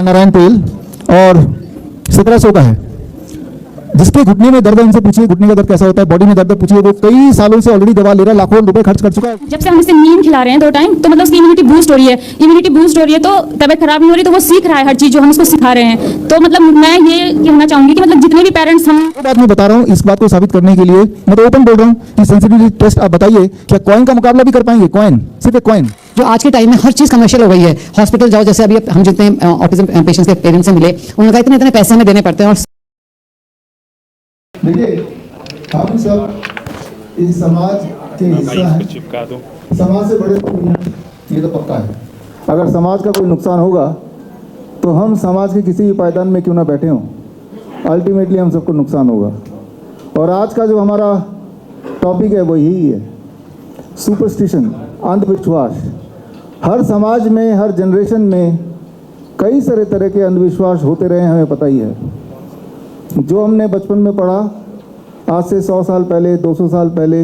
नारायण तेल और 1700 का है। जिसके घुटने में दर्द है उनसे पूछिए घुटने का दर्द कैसा होता है, बॉडी में दर्द पूछिए, वो कई सालों से ऑलरेडी दवा ले रहा है, लाखों रुपए खर्च कर चुका है। जब से हम इसे नीम खिला रहे हैं 2 टाइम, तो मतलब उसकी इम्यूनिटी बूस्ट हो रही है। इम्यूनिटी बूस्ट हो रही है तो तबीयत खराब नहीं हो रही, तो वो सीख रहा है हर चीज जो हम उसको सिखा रहे हैं। तो मतलब मैं ये कहना चाहूंगी कि मतलब जितने भी पेरेंट्स हम बात मैं बता रहा हूँ, इस बात को साबित करने के लिए मैं तो ओपन बोल रहा हूँ कि सेंसिटिविटी टेस्ट आप बताइए, क्या कॉइन का मुकाबला भी कर पाएंगे? कॉइन, सिर्फ एक कॉइन। जो आज के टाइम में हर चीज कमर्शियल हो गई है। हॉस्पिटल जाओ, जैसे अभी हम जितने ऑटिज्म पेशेंट्स के पेरेंट्स से मिले, उन्होंने कहा इतने पैसे हमें देने पड़ते हैं। और देखिए, हम सब इस समाज के हिस्सा हैं, समाज से बड़े तो नहीं, ये तो पक्का है। अगर समाज का कोई नुकसान होगा तो हम समाज के किसी भी पायदान में क्यों ना बैठे हों, अल्टीमेटली हम सबको नुकसान होगा। और आज का जो हमारा टॉपिक है वो यही है, सुपरस्टिशन, अंधविश्वास। हर समाज में, हर जनरेशन में कई सारे तरह के अंधविश्वास होते रहे हैं, हमें पता ही है। जो हमने बचपन में पढ़ा, आज से 100 साल पहले, 200 साल पहले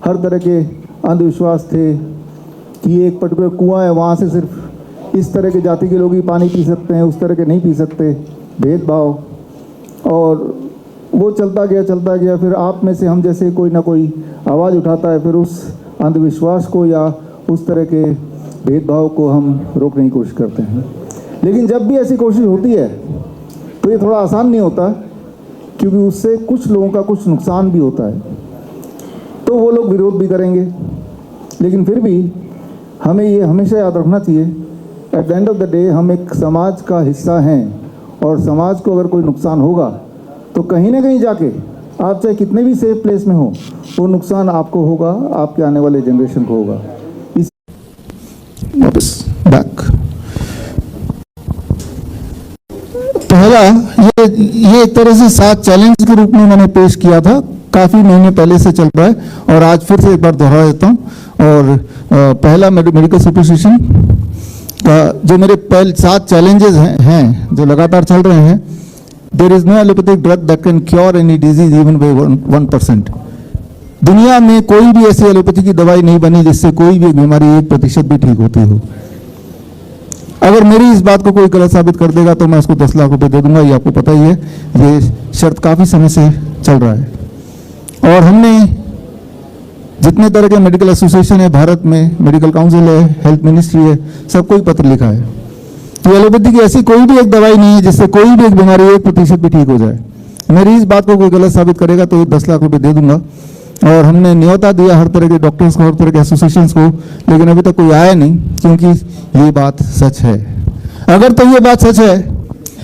हर तरह के अंधविश्वास थे कि एक पर्टिकुलर कुआं है, वहाँ से सिर्फ इस तरह के जाति के लोग ही पानी पी सकते हैं, उस तरह के नहीं पी सकते, भेदभाव। और वो चलता गया। फिर आप में से हम जैसे कोई ना कोई आवाज़ उठाता है, फिर उस अंधविश्वास को या उस तरह के भेदभाव को हम रोकने की कोशिश करते हैं। लेकिन जब भी ऐसी कोशिश होती है तो ये थोड़ा आसान नहीं होता, क्योंकि उससे कुछ लोगों का कुछ नुकसान भी होता है, तो वो लोग विरोध भी करेंगे। लेकिन फिर भी हमें ये हमेशा याद रखना चाहिए, at the end of the day हम एक समाज का हिस्सा हैं, और समाज को अगर कोई नुकसान होगा तो कहीं ना कहीं जाके, आप चाहे कितने भी सेफ प्लेस में हो, वो नुकसान आपको होगा, आपके आने वाले जनरेशन को होगा। इस वापस बैक पहला ये एक तरह से 7 चैलेंज के रूप में मैंने पेश किया था, काफ़ी महीने पहले से चल रहा है, और आज फिर से एक बार दोहरा देता हूँ। और पहला मेडिकल सुपरस्टिशन का जो मेरे 7 चैलेंजेस हैं जो लगातार चल रहे हैं, there is no allopathic drug that can cure any disease even by 1%। दुनिया में कोई भी ऐसी एलोपैथी की दवाई नहीं बनी जिससे कोई भी बीमारी 1% भी ठीक होती हो। अगर मेरी इस बात को कोई गलत साबित कर देगा तो मैं उसको 10 लाख रुपए दे दूंगा, ये आपको पता ही है। ये शर्त काफ़ी समय से चल रहा है। और हमने जितने तरह के मेडिकल एसोसिएशन है भारत में, मेडिकल काउंसिल है, हेल्थ मिनिस्ट्री है, सबको एक पत्र लिखा है कि एलोपैथी की ऐसी कोई भी एक दवाई नहीं है जिससे कोई भी एक बीमारी 1% भी ठीक हो जाए। मेरी इस बात को कोई गलत साबित करेगा तो 10 लाख रुपए दे दूंगा। और हमने न्योता दिया हर तरह के डॉक्टर्स को, हर तरह के एसोसिएशंस को, लेकिन अभी तक कोई आया नहीं, क्योंकि ये बात सच है। अगर तो ये बात सच है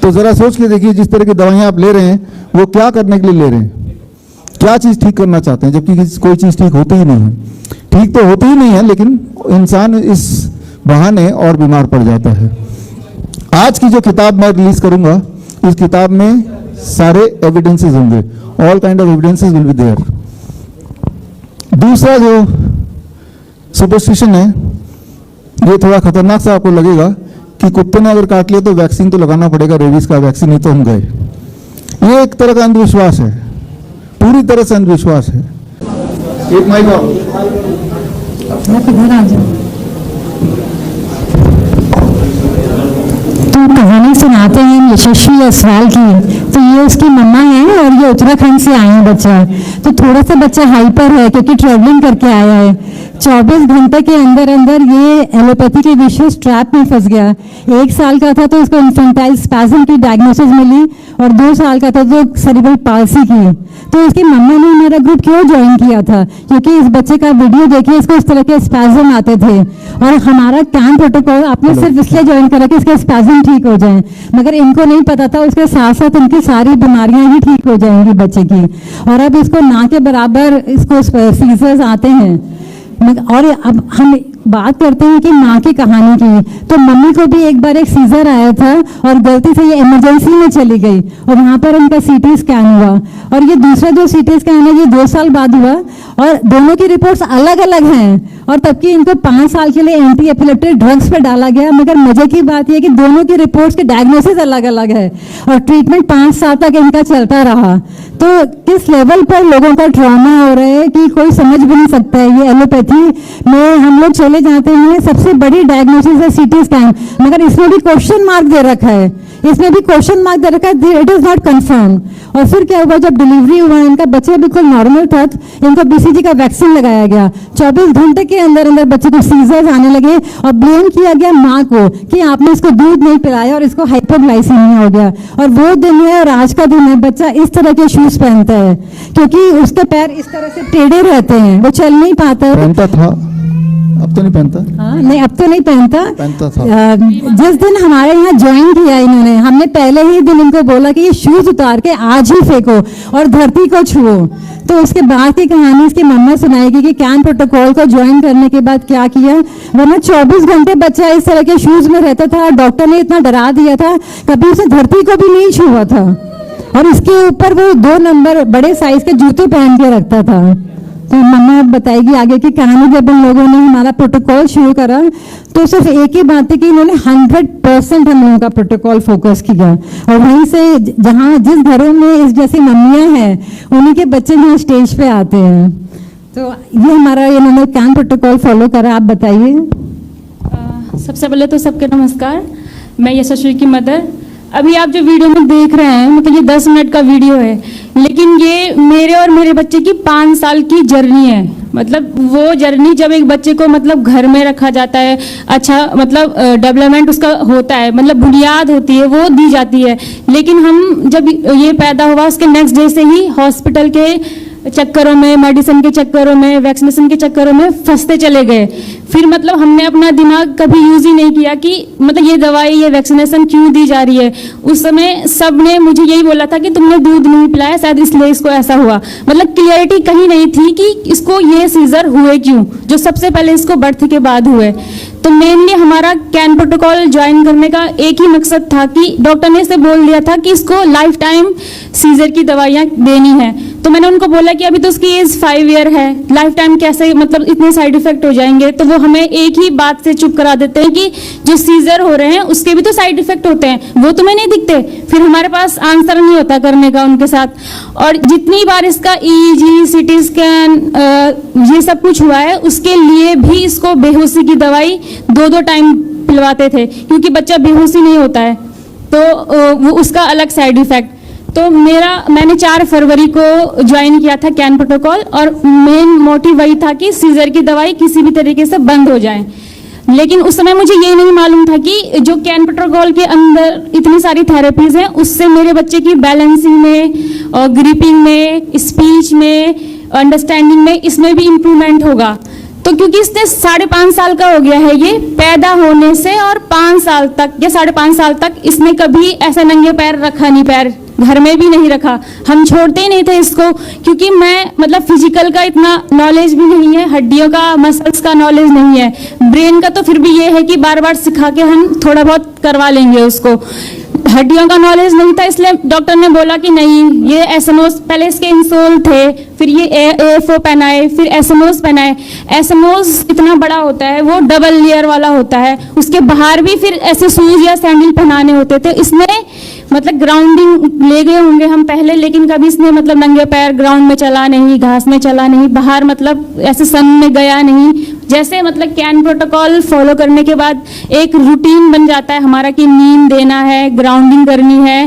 तो ज़रा सोच के देखिए, जिस तरह की दवाइयाँ आप ले रहे हैं वो क्या करने के लिए ले रहे हैं, क्या चीज़ ठीक करना चाहते हैं, जबकि कोई चीज़ ठीक होती ही नहीं है। ठीक तो होती ही नहीं है, लेकिन इंसान इस बहाने और बीमार पड़ जाता है। आज की जो किताब मैं रिलीज करूंगा, इस किताब में सारे एविडेंसेस होंगे, all kind of evidences will be there. दूसरा जो सुपरस्टिशन है, ये थोड़ा खतरनाक सा आपको लगेगा कि कुत्ते ने अगर काट लिया तो वैक्सीन तो लगाना पड़ेगा, रेबीज का वैक्सीन, नहीं तो हम गए। ये एक तरह का अंधविश्वास है, पूरी तरह से अंधविश्वास है। एक माइक और तो कहानी सुनाते हैं यशस्वी असवाल की। तो ये उसकी मम्मा है और ये उत्तराखंड से आए हैं बच्चा। तो थोड़ा सा बच्चा हाइपर है क्योंकि ट्रेवलिंग करके आया है। 24 घंटे के अंदर अंदर ये एलोपैथी के विशेष ट्रैप में फंस गया। 1 साल का था तो इसको इन्फेंटाइल स्पैज़म की डायग्नोसिस मिली, और 2 साल का था तो सेरिब्रल पाल्सी की। तो इसकी मम्मा ने मेरा ग्रुप क्यों ज्वाइन किया था, क्योंकि इस बच्चे का वीडियो देखिए, इसको इस तरह के स्पैज़म आते थे, और हमारा कैंप प्रोटोकॉल आपने सिर्फ इसलिए ज्वाइन करा कि इसके स्पैज़म ठीक हो जाएं, मगर इनको नहीं पता था उसके साथ साथ इनकी सारी बीमारियां ही ठीक हो जाएंगी बच्चे की। और अब इसको ना के बराबर इसको सीजर्स आते हैं। और अब हम बात करते हैं कि माँ की कहानी की, तो मम्मी को भी एक बार एक सीजर आया था और गलती से ये इमरजेंसी में चली गई, और वहाँ पर उनका सीटी स्कैन हुआ, और ये दूसरा जो सीटी स्कैन है ये 2 साल बाद हुआ, और दोनों की रिपोर्ट्स अलग अलग हैं। और तब कि इनको 5 साल के लिए एंटी एपिलेप्टिक ड्रग्स पर डाला गया, मगर मजे की बात यह कि दोनों की रिपोर्ट्स की डायग्नोसिस अलग अलग है, और ट्रीटमेंट 5 साल तक इनका चलता रहा। तो किस लेवल पर लोगों का ट्रॉमा हो रहा है कि कोई समझ भी नहीं सकता है। ये एलोपैथी में हम लोग चले चले जाते हैं, सबसे बड़ी डायग्नोसिस है सीटी स्कैन, मगर इसमें भी क्वेश्चन मार्क दे रखा है, इसमें भी क्वेश्चन मार्क दे रखा है, इट इज नॉट कंफर्म। और फिर क्या हुआ, जब डिलीवरी हुआ इनका बच्चा बिल्कुल नॉर्मल था, इनको बीसीजी का वैक्सीन लगाया गया, 24 घंटे के अंदर अंदर बच्चे को सीजर्स आने लगे और ब्लेम किया गया माँ को कि आपने इसको दूध नहीं पिलाया और इसको हाइपोग्लाइसीमिया हो गया। और वो दिन है और आज का दिन है, बच्चा इस तरह के शूज पहनता है क्योंकि उसके पैर इस तरह से टेढ़े रहते हैं, वो चल नहीं पाता है। पहनता था, अब तो नहीं पहनता। हाँ नहीं, अब तो नहीं पहनता था। जिस दिन हमारे यहाँ ज्वाइन किया इन्होंने, हमने पहले ही दिन इनको बोला कि ये शूज उतार के आज ही फेंको और धरती को छुओ। तो उसके बाद की कहानी इसकी मम्मा सुनाएगी कि कैन प्रोटोकॉल को ज्वाइन करने के बाद क्या किया, वरना 24 घंटे बच्चा इस तरह के शूज में रहता था। डॉक्टर ने इतना डरा दिया था, कभी उसने धरती को भी नहीं छुआ था और इसके ऊपर वो 2 नंबर बड़े साइज के जूते पहन के रखता था। तो मम्मा बताएगी आगे की कहानी। जब इन लोगों ने हमारा प्रोटोकॉल शुरू करा तो सिर्फ एक ही बात थी कि इन्होंने 100% हम लोगों का प्रोटोकॉल फोकस किया, और वहीं से जहाँ जिस घरों में इस जैसी मम्मियाँ हैं उन्हीं के बच्चे यहाँ स्टेज पे आते हैं। तो ये हमारा इन्होंने कैन प्रोटोकॉल फॉलो करा। आप बताइए। सबसे पहले तो सबके नमस्कार, मैं यशस्वी की मदर। अभी आप जो वीडियो में देख रहे हैं, मतलब ये 10 मिनट का वीडियो है, लेकिन ये मेरे और मेरे बच्चे की 5 साल की जर्नी है। मतलब वो जर्नी जब एक बच्चे को मतलब घर में रखा जाता है, अच्छा मतलब डेवलपमेंट उसका होता है, मतलब बुनियाद होती है वो दी जाती है, लेकिन हम जब ये पैदा हुआ उसके नेक्स्ट डे से ही हॉस्पिटल के चक्करों में, मेडिसिन के चक्करों में, वैक्सीनेशन के चक्करों में फंसते चले गए। फिर मतलब हमने अपना दिमाग कभी यूज ही नहीं किया कि मतलब ये दवाई, ये वैक्सीनेशन क्यों दी जा रही है। उस समय सब ने मुझे यही बोला था कि तुमने दूध नहीं पिलाया, शायद इसलिए इसको ऐसा हुआ। मतलब क्लियरिटी कहीं नहीं थी कि इसको ये सीजर हुए क्यों, जो सबसे पहले इसको बर्थ के बाद हुए। तो मेनली हमारा कैन प्रोटोकॉल ज्वाइन करने का एक ही मकसद था कि डॉक्टर ने इसे बोल दिया था कि इसको लाइफ टाइम सीजर की दवाइयाँ देनी है। तो मैंने उनको बोला कि अभी तो उसकी एज 5 ईयर है, लाइफ टाइम कैसे, मतलब इतने साइड इफेक्ट हो जाएंगे। तो वो हमें एक ही बात से चुप करा देते हैं कि जो सीजर हो रहे हैं उसके भी तो साइड इफेक्ट होते हैं, वो तुम्हें नहीं दिखते। फिर हमारे पास आंसर नहीं होता करने का उनके साथ। और जितनी बार इसका ईईजी, सीटी स्कैन, ये सब कुछ हुआ है, उसके लिए भी इसको बेहोशी की दवाई 2-2 टाइम पिलवाते थे, क्योंकि बच्चा बेहोशी नहीं होता है तो वो उसका अलग साइड इफेक्ट। तो मैंने 4 फरवरी को ज्वाइन किया था कैन प्रोटोकॉल, और मेन मोटिव वही था कि सीजर की दवाई किसी भी तरीके से बंद हो जाए। लेकिन उस समय मुझे ये नहीं मालूम था कि जो कैन प्रोटोकॉल के अंदर इतनी सारी थेरेपीज हैं, उससे मेरे बच्चे की बैलेंसिंग में और ग्रिपिंग में, स्पीच में, अंडरस्टैंडिंग में, इसमें भी इम्प्रूवमेंट होगा। तो क्योंकि इसने 5.5 साल का हो गया है, ये पैदा होने से और 5 साल तक या 5.5 साल तक इसने कभी ऐसे नंगे पैर रखा नहीं, पैर घर में भी नहीं रखा। हम छोड़ते ही नहीं थे इसको, क्योंकि मैं मतलब फिजिकल का इतना नॉलेज भी नहीं है, हड्डियों का, मसल्स का नॉलेज नहीं है, ब्रेन का तो फिर भी ये है कि बार बार सिखा के हम थोड़ा बहुत करवा लेंगे उसको। हड्डियों का नॉलेज नहीं था, इसलिए डॉक्टर ने बोला कि नहीं, ये एसएमओस, पहले इसके इंसोल थे, फिर ये एएफओ पहनाए, फिर एसएमओस पहनाए। एसएमओस इतना बड़ा होता है, वो डबल लेयर वाला होता है, उसके बाहर भी फिर ऐसे शूज या सैंडल पहनाने होते थे। इसने मतलब ग्राउंडिंग ले गए होंगे हम पहले, लेकिन कभी इसने मतलब नंगे पैर ग्राउंड में चला नहीं, घास में चला नहीं, बाहर मतलब ऐसे सन में गया नहीं। जैसे मतलब कैन प्रोटोकॉल फॉलो करने के बाद एक रूटीन बन जाता है हमारा कि नीम देना है, ग्राउंडिंग करनी है,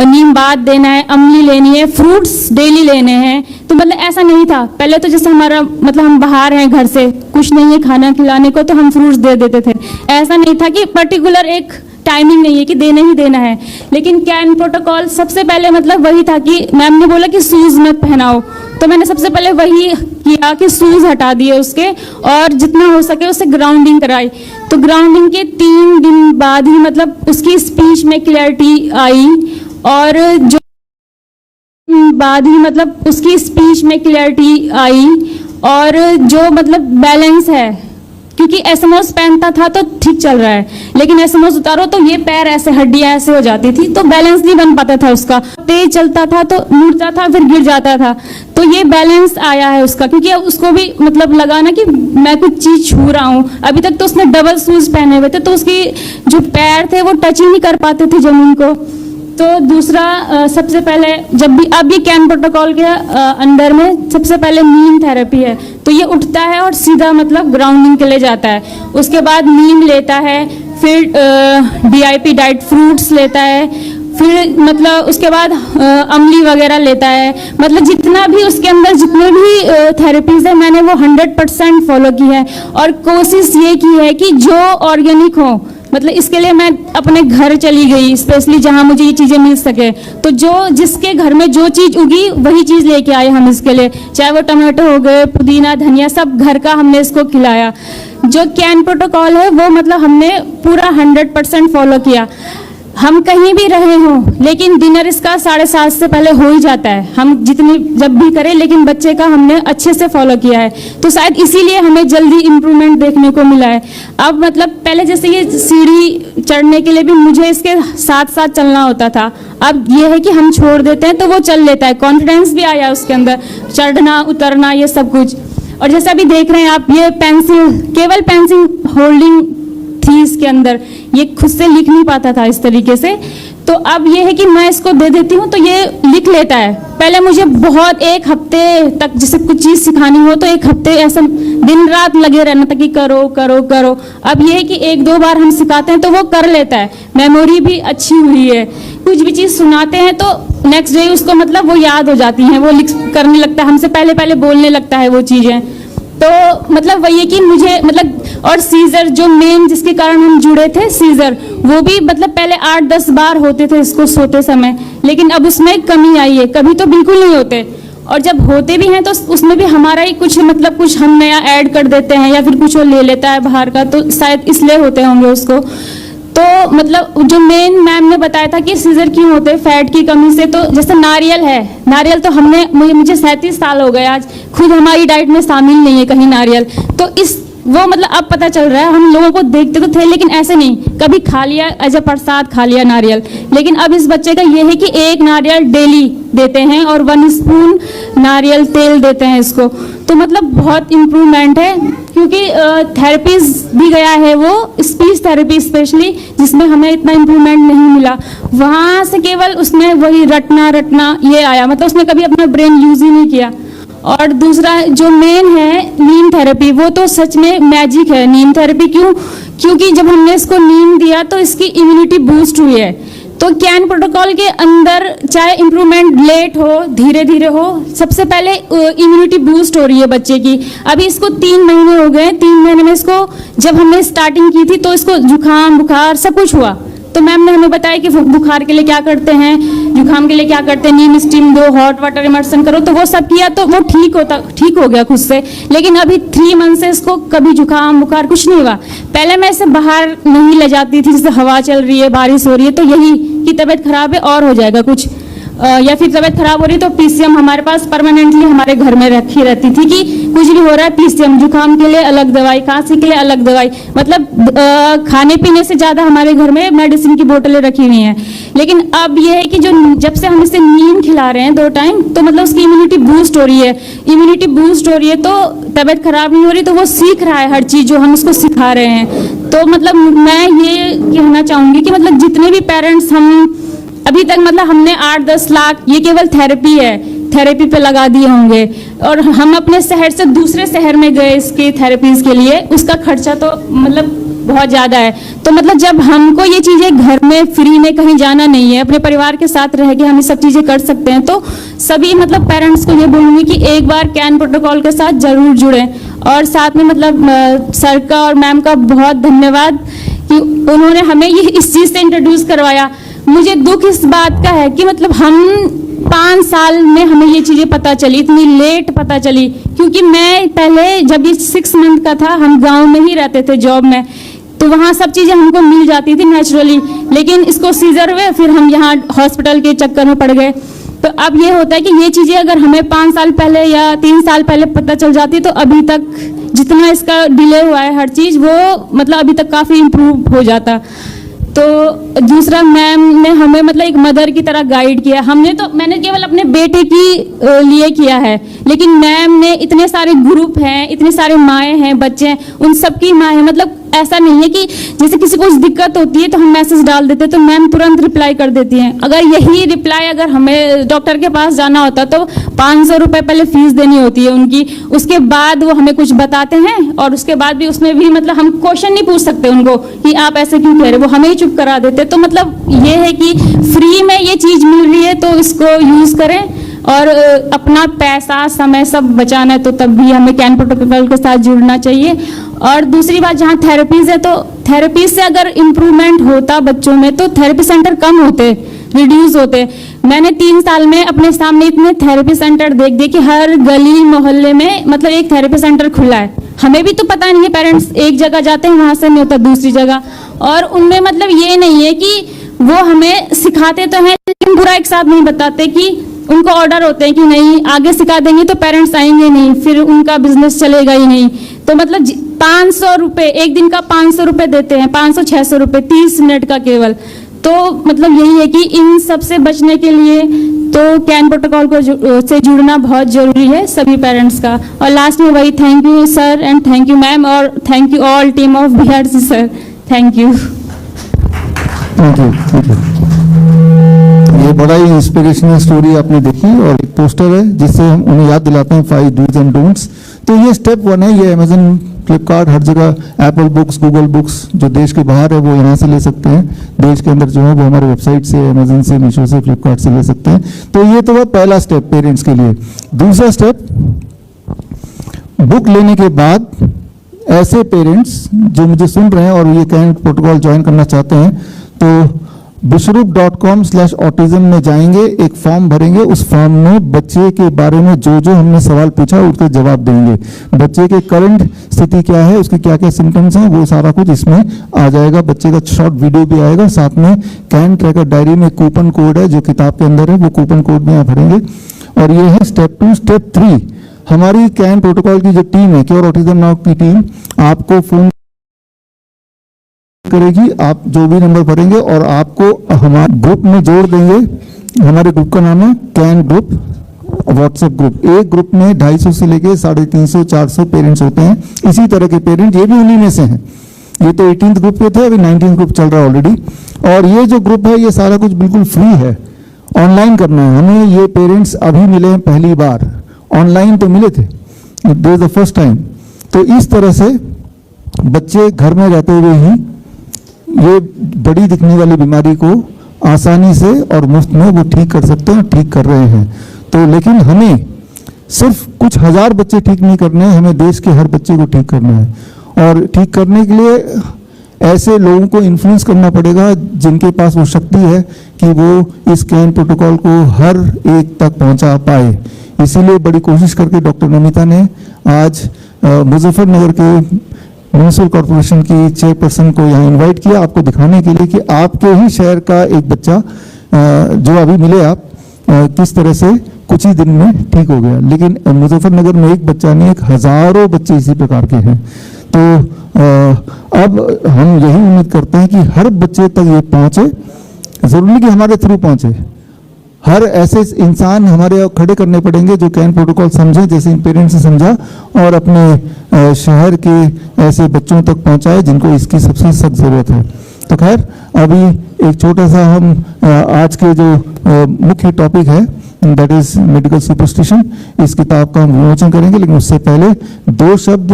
नीम बात देना है, अमली लेनी है, फ्रूट्स डेली लेने हैं। तो मतलब ऐसा नहीं था पहले। तो जैसे हमारा मतलब हम बाहर हैं, घर से कुछ नहीं है खाना खिलाने को, तो हम फ्रूट्स दे देते थे। ऐसा नहीं था कि पर्टिकुलर एक टाइमिंग नहीं है कि देना ही देना है। लेकिन कैन प्रोटोकॉल सबसे पहले मतलब वही था कि मैम ने बोला कि शूज मत पहनाओ, तो मैंने सबसे पहले वही किया कि शूज हटा दिए उसके, और जितना हो सके उससे ग्राउंडिंग कराई। तो ग्राउंडिंग के 3 दिन बाद ही मतलब उसकी स्पीच में क्लैरिटी आई, और जो बाद ही मतलब उसकी स्पीच में क्लैरिटी आई, और जो मतलब बैलेंस है, क्योंकि एसएमओस पहनता था तो ठीक चल रहा है, लेकिन एसएमओस उतारो तो ये पैर ऐसे, हड्डियां ऐसे हो जाती थी, तो बैलेंस नहीं बन पाता था उसका। तेज चलता था तो मुड़ता था, फिर गिर जाता था। तो ये बैलेंस आया है उसका, क्योंकि अब उसको भी मतलब लगा ना कि मैं कुछ चीज छू रहा हूँ। अभी तक तो उसने डबल शूज पहने हुए थे, तो उसकी जो पैर थे वो टच ही नहीं कर पाते थे जमीन को। तो दूसरा सबसे पहले जब भी अब ये कैन प्रोटोकॉल के अंदर में सबसे पहले नीम थेरेपी है, तो ये उठता है और सीधा मतलब ग्राउंडिंग के लिए जाता है। उसके बाद नीम लेता है, फिर DIP डाइट फ्रूट्स लेता है, फिर मतलब उसके बाद अमली वगैरह लेता है। मतलब जितना भी उसके अंदर जितने भी थेरेपीज है मैंने वो 100% फॉलो की है और कोशिश ये की है कि जो ऑर्गेनिक हो। मतलब इसके लिए मैं अपने घर चली गई स्पेशली जहाँ मुझे ये चीज़ें मिल सके, तो जो जिसके घर में जो चीज़ उगी वही चीज़ लेके आए हम इसके लिए, चाहे वो टमाटो हो गए, पुदीना, धनिया, सब घर का हमने इसको खिलाया। जो कैन प्रोटोकॉल है वो मतलब हमने पूरा 100% फॉलो किया। हम कहीं भी रहे हों लेकिन डिनर इसका 7:30 से पहले हो ही जाता है, हम जितनी जब भी करें, लेकिन बच्चे का हमने अच्छे से फॉलो किया है, तो शायद इसीलिए हमें जल्दी इम्प्रूवमेंट देखने को मिला है। अब मतलब पहले जैसे ये सीढ़ी चढ़ने के लिए भी मुझे इसके साथ साथ चलना होता था, अब ये है कि हम छोड़ देते हैं तो वो चल लेता है, कॉन्फिडेंस भी आया उसके अंदर, चढ़ना उतरना ये सब कुछ। और जैसे अभी देख रहे हैं आप, ये पेंसिल, केवल पेंसिल होल्डिंग थी इसके अंदर, ये खुद से लिख नहीं पाता था इस तरीके से, तो अब ये है कि मैं इसको दे देती हूँ तो ये लिख लेता है। पहले मुझे बहुत 1 हफ्ते तक जैसे कुछ चीज़ सिखानी हो तो 1 हफ्ते ऐसा दिन रात लगे रहना था कि करो करो करो। अब ये है कि 1-2 बार हम सिखाते हैं तो वो कर लेता है, मेमोरी भी अच्छी हुई है। कुछ भी चीज़ सुनाते हैं तो नेक्स्ट डे उसको मतलब वो याद हो जाती हैं, वो लिख करने लगता है, हमसे पहले पहले बोलने लगता है वो चीज़ें। तो मतलब वही है कि मुझे मतलब, और सीजर जो मेन जिसके कारण हम जुड़े थे, सीजर, वो भी मतलब पहले 8-10 बार होते थे इसको सोते समय, लेकिन अब उसमें कमी आई है, कभी तो बिल्कुल नहीं होते, और जब होते भी हैं तो उसमें भी हमारा ही कुछ मतलब कुछ हम नया ऐड कर देते हैं या फिर कुछ वो ले लेता है बाहर का, तो शायद इसलिए होते होंगे उसको। तो मतलब जो मेन मैम ने बताया था कि सीजर क्यों होते, फैट की कमी से, तो जैसे नारियल है, नारियल तो हमने मुझे 37 साल हो गए आज, खुद हमारी डाइट में शामिल नहीं है कहीं नारियल, तो इस वो मतलब अब पता चल रहा है, हम लोगों को देखते तो थे लेकिन ऐसे नहीं, कभी खा लिया एज अ प्रसाद खा लिया नारियल, लेकिन अब इस बच्चे का ये है कि 1 नारियल डेली देते हैं और 1 स्पून नारियल तेल देते हैं इसको, तो मतलब बहुत इम्प्रूवमेंट है। क्योंकि थेरेपीज भी गया है वो स्पीच थेरेपी स्पेशली, जिसमें हमें इतना इम्प्रूवमेंट नहीं मिला, वहाँ से केवल उसमें वही रटना ये आया, मतलब उसने कभी अपना ब्रेन यूज ही नहीं किया। और दूसरा जो मेन है नीम थेरेपी, वो तो सच में मैजिक है नीम थेरेपी। क्योंकि जब हमने इसको नीम दिया तो इसकी इम्यूनिटी बूस्ट हुई है। तो कैन प्रोटोकॉल के अंदर चाहे इम्प्रूवमेंट लेट हो धीरे धीरे हो, सबसे पहले इम्यूनिटी बूस्ट हो रही है बच्चे की। अभी इसको 3 महीने हो गए, 3 महीने में इसको जब हमने स्टार्टिंग की थी तो इसको जुकाम बुखार सब कुछ हुआ, तो मैम ने हमें बताया कि बुखार के लिए क्या करते हैं, जुकाम के लिए क्या करते हैं, नीम स्टीम दो, हॉट वाटर इमर्सन करो, तो वो सब किया तो वो ठीक हो गया खुद से। लेकिन अभी 3 मंथ से इसको कभी जुकाम बुखार कुछ नहीं हुआ। पहले मैं इसे बाहर नहीं ले जाती थी, जैसे हवा चल रही है बारिश हो रही है तो यही कि तबीयत खराब है और हो जाएगा कुछ, या फिर तबीयत खराब हो रही है तो पीसीएम हमारे पास परमानेंटली हमारे घर में रखी रहती थी कि कुछ भी हो रहा है पीसीएम, जुकाम के लिए अलग दवाई, खांसी के लिए अलग दवाई, मतलब खाने पीने से ज़्यादा हमारे घर में मेडिसिन की बोतलें रखी हुई हैं। लेकिन अब ये है कि जो जब से हम इसे नीम खिला रहे हैं 2 टाइम, तो मतलब उसकी इम्यूनिटी बूस्ट हो रही है, इम्यूनिटी बूस्ट हो रही है तो तबीयत खराब नहीं हो रही, तो वो सीख रहा है हर चीज़ जो हम उसको सिखा रहे हैं। तो मतलब मैं ये कहना चाहूँगी कि मतलब जितने भी पेरेंट्स हम अभी तक मतलब हमने 8-10 लाख ये केवल थेरेपी है, थेरेपी पे लगा दिए होंगे, और हम अपने शहर से दूसरे शहर में गए इसकी थेरेपीज के लिए, उसका खर्चा तो मतलब बहुत ज़्यादा है। तो मतलब जब हमको ये चीज़ें घर में फ्री में कहीं जाना नहीं है, अपने परिवार के साथ रह के हम ये सब चीज़ें कर सकते हैं, तो सभी मतलब पेरेंट्स को ये बोलूँगी कि एक बार कैन प्रोटोकॉल के साथ ज़रूर जुड़ें। और साथ में मतलब सर का और मैम का बहुत धन्यवाद कि उन्होंने हमें ये इस चीज़ से इंट्रोड्यूस करवाया। मुझे दुख इस बात का है कि मतलब हम 5 साल में हमें ये चीज़ें पता चली, इतनी लेट पता चली, क्योंकि मैं पहले जब ये 6 मंथ का था हम गांव में ही रहते थे जॉब में, तो वहाँ सब चीज़ें हमको मिल जाती थी नेचुरली, लेकिन इसको सीजर हुए फिर हम यहाँ हॉस्पिटल के चक्कर में पड़ गए। तो अब ये होता है कि ये चीज़ें अगर हमें 5 साल पहले या 3 साल पहले पता चल जाती तो अभी तक जितना इसका डिले हुआ है हर चीज़ वो मतलब अभी तक काफ़ी इम्प्रूव हो जाता। तो दूसरा मैम ने हमें मतलब एक मदर की तरह गाइड किया। मैंने केवल अपने बेटे की लिए किया है, लेकिन मैम ने इतने सारे ग्रुप हैं, इतने सारे माएँ हैं, बच्चे हैं, उन सबकी माएँ हैं, मतलब ऐसा नहीं है कि जैसे किसी को दिक्कत होती है तो हम मैसेज डाल देते हैं तो मैम तुरंत रिप्लाई कर देती हैं। अगर यही रिप्लाई अगर हमें डॉक्टर के पास जाना होता तो 500 रुपये पहले फीस देनी होती है उनकी, उसके बाद वो हमें कुछ बताते हैं और उसके बाद भी उसमें भी मतलब हम क्वेश्चन नहीं पूछ सकते उनको कि आप ऐसे क्यों कह रहे, वो हमें ही चुप करा देते। तो मतलब ये है कि फ्री में ये चीज़ मिल रही है तो इसको यूज़ करें और अपना पैसा समय सब बचाना है तो तब भी हमें कैन प्रोटोकॉल के साथ जुड़ना चाहिए। और दूसरी बात, जहाँ थेरेपीज़ है तो थेरेपीज से अगर इम्प्रूवमेंट होता बच्चों में तो थेरेपी सेंटर कम होते, रिड्यूस होते। मैंने 3 साल में अपने सामने इतने थेरेपी सेंटर देख दिए कि हर गली मोहल्ले में मतलब एक थेरेपी सेंटर खुला है। हमें भी तो पता नहीं है, पेरेंट्स एक जगह जाते हैं वहाँ से नहीं होता दूसरी जगह, और उनमें मतलब ये नहीं है कि वो हमें सिखाते तो हैं लेकिन पूरा एक साथ नहीं बताते कि उनको ऑर्डर होते हैं कि नहीं आगे सिखा देंगे तो पेरेंट्स आएंगे नहीं, फिर उनका बिजनेस चलेगा ही नहीं। तो मतलब 500 रुपये एक दिन का 500 रुपये देते हैं, 500-600 रुपये 30 मिनट का केवल। तो मतलब यही है कि इन सब से बचने के लिए तो कैन प्रोटोकॉल को से जुड़ना बहुत जरूरी है सभी पेरेंट्स का। और लास्ट में वही thank you sir and thank you ma'am और thank you all team of BRC sir, thank you. Thank you. ये बड़ा ही इंस्पिरेशनल स्टोरी आपने देखी और एक पोस्टर है जिससे हम उन्हें याद दिलाते हैं 5 डूज एंड डोंट्स। तो ये स्टेप 1 है, ये अमेजन, फ्लिपकार्ट, हर जगह, एप्पल बुक्स, गूगल बुक्स, जो देश के बाहर है वो यहाँ से ले सकते हैं, देश के अंदर जो है वो हमारे वेबसाइट से, अमेजन से, मीशो से, फ्लिपकार्ट से ले सकते हैं। तो ये तो वह पहला स्टेप पेरेंट्स के लिए। दूसरा स्टेप, बुक लेने के बाद ऐसे पेरेंट्स जो मुझे सुन रहे हैं और ये कैन प्रोटोकॉल ज्वाइन करना चाहते हैं तो bishrup.com/autism में जाएंगे, एक फॉर्म भरेंगे, उस फॉर्म में बच्चे के बारे में जो जो हमने सवाल पूछा उसके जवाब देंगे। बच्चे के करंट स्थिति क्या है, उसके क्या क्या सिम्टम्स हैं, वो सारा कुछ इसमें आ जाएगा। बच्चे का शॉर्ट वीडियो भी आएगा, साथ में कैन ट्रैकर डायरी में कूपन कोड है जो किताब के अंदर है, वो कूपन कोड भी यहाँ भरेंगे। और ये है स्टेप 2। स्टेप 3, हमारी कैन प्रोटोकॉल की जो टीम है, क्योर ऑटिज्म नाउ की टीम, आपको फोन करेगी, आप जो भी नंबर भरेंगे और आपको हमारे ग्रुप में जोड़ देंगे। हमारे ग्रुप का नाम है कैन ग्रुप, व्हाट्सएप ग्रुप। एक ग्रुप में 250 से लेके 350-400 पेरेंट्स होते हैं, इसी तरह के पेरेंट, ये भी उन्हीं में से हैं। ये तो 18th ग्रुप पे थे, अभी 19th ग्रुप चल रहा है ऑलरेडी। और ये जो ग्रुप है ये सारा कुछ बिल्कुल फ्री है, ऑनलाइन करना है। हमें ये पेरेंट्स अभी मिले हैं पहली बार, ऑनलाइन तो मिले थे, this is the first time. तो इस तरह से बच्चे घर में रहते हुए ही ये बड़ी दिखने वाली बीमारी को आसानी से और मुफ्त में वो ठीक कर सकते हैं, ठीक कर रहे हैं। तो लेकिन हमें सिर्फ कुछ 1000 बच्चे ठीक नहीं करने हैं, हमें देश के हर बच्चे को ठीक करना है। और ठीक करने के लिए ऐसे लोगों को इन्फ्लुएंस करना पड़ेगा जिनके पास वो शक्ति है कि वो इस कैन प्रोटोकॉल को हर एक तक पहुंचा पाए। इसीलिए बड़ी कोशिश करके डॉक्टर नमिता ने आज मुजफ्फरनगर के म्यूनिसिपल कॉर्पोरेशन की चेयरपर्सन को यहाँ इनवाइट किया, आपको दिखाने के लिए कि आपके ही शहर का एक बच्चा जो अभी मिले आप, किस तरह से कुछ ही दिन में ठीक हो गया। लेकिन मुजफ्फरनगर में एक बच्चा नहीं, एक हजारों बच्चे इसी प्रकार के हैं। तो अब हम यही उम्मीद करते हैं कि हर बच्चे तक ये पहुंचे, जरूरी नहीं कि हमारे थ्रू पहुंचे, हर ऐसे इंसान हमारे खड़े करने पड़ेंगे जो कैन प्रोटोकॉल समझे, जैसे इन पेरेंट्स ने समझा, और अपने शहर के ऐसे बच्चों तक पहुंचाए जिनको इसकी सबसे सख्त जरूरत है। तो खैर अभी एक छोटा सा हम आज के जो मुख्य टॉपिक है दैट इज मेडिकल सुपरस्टिशन, इस किताब का हम विमोचन करेंगे। लेकिन उससे पहले 2 शब्द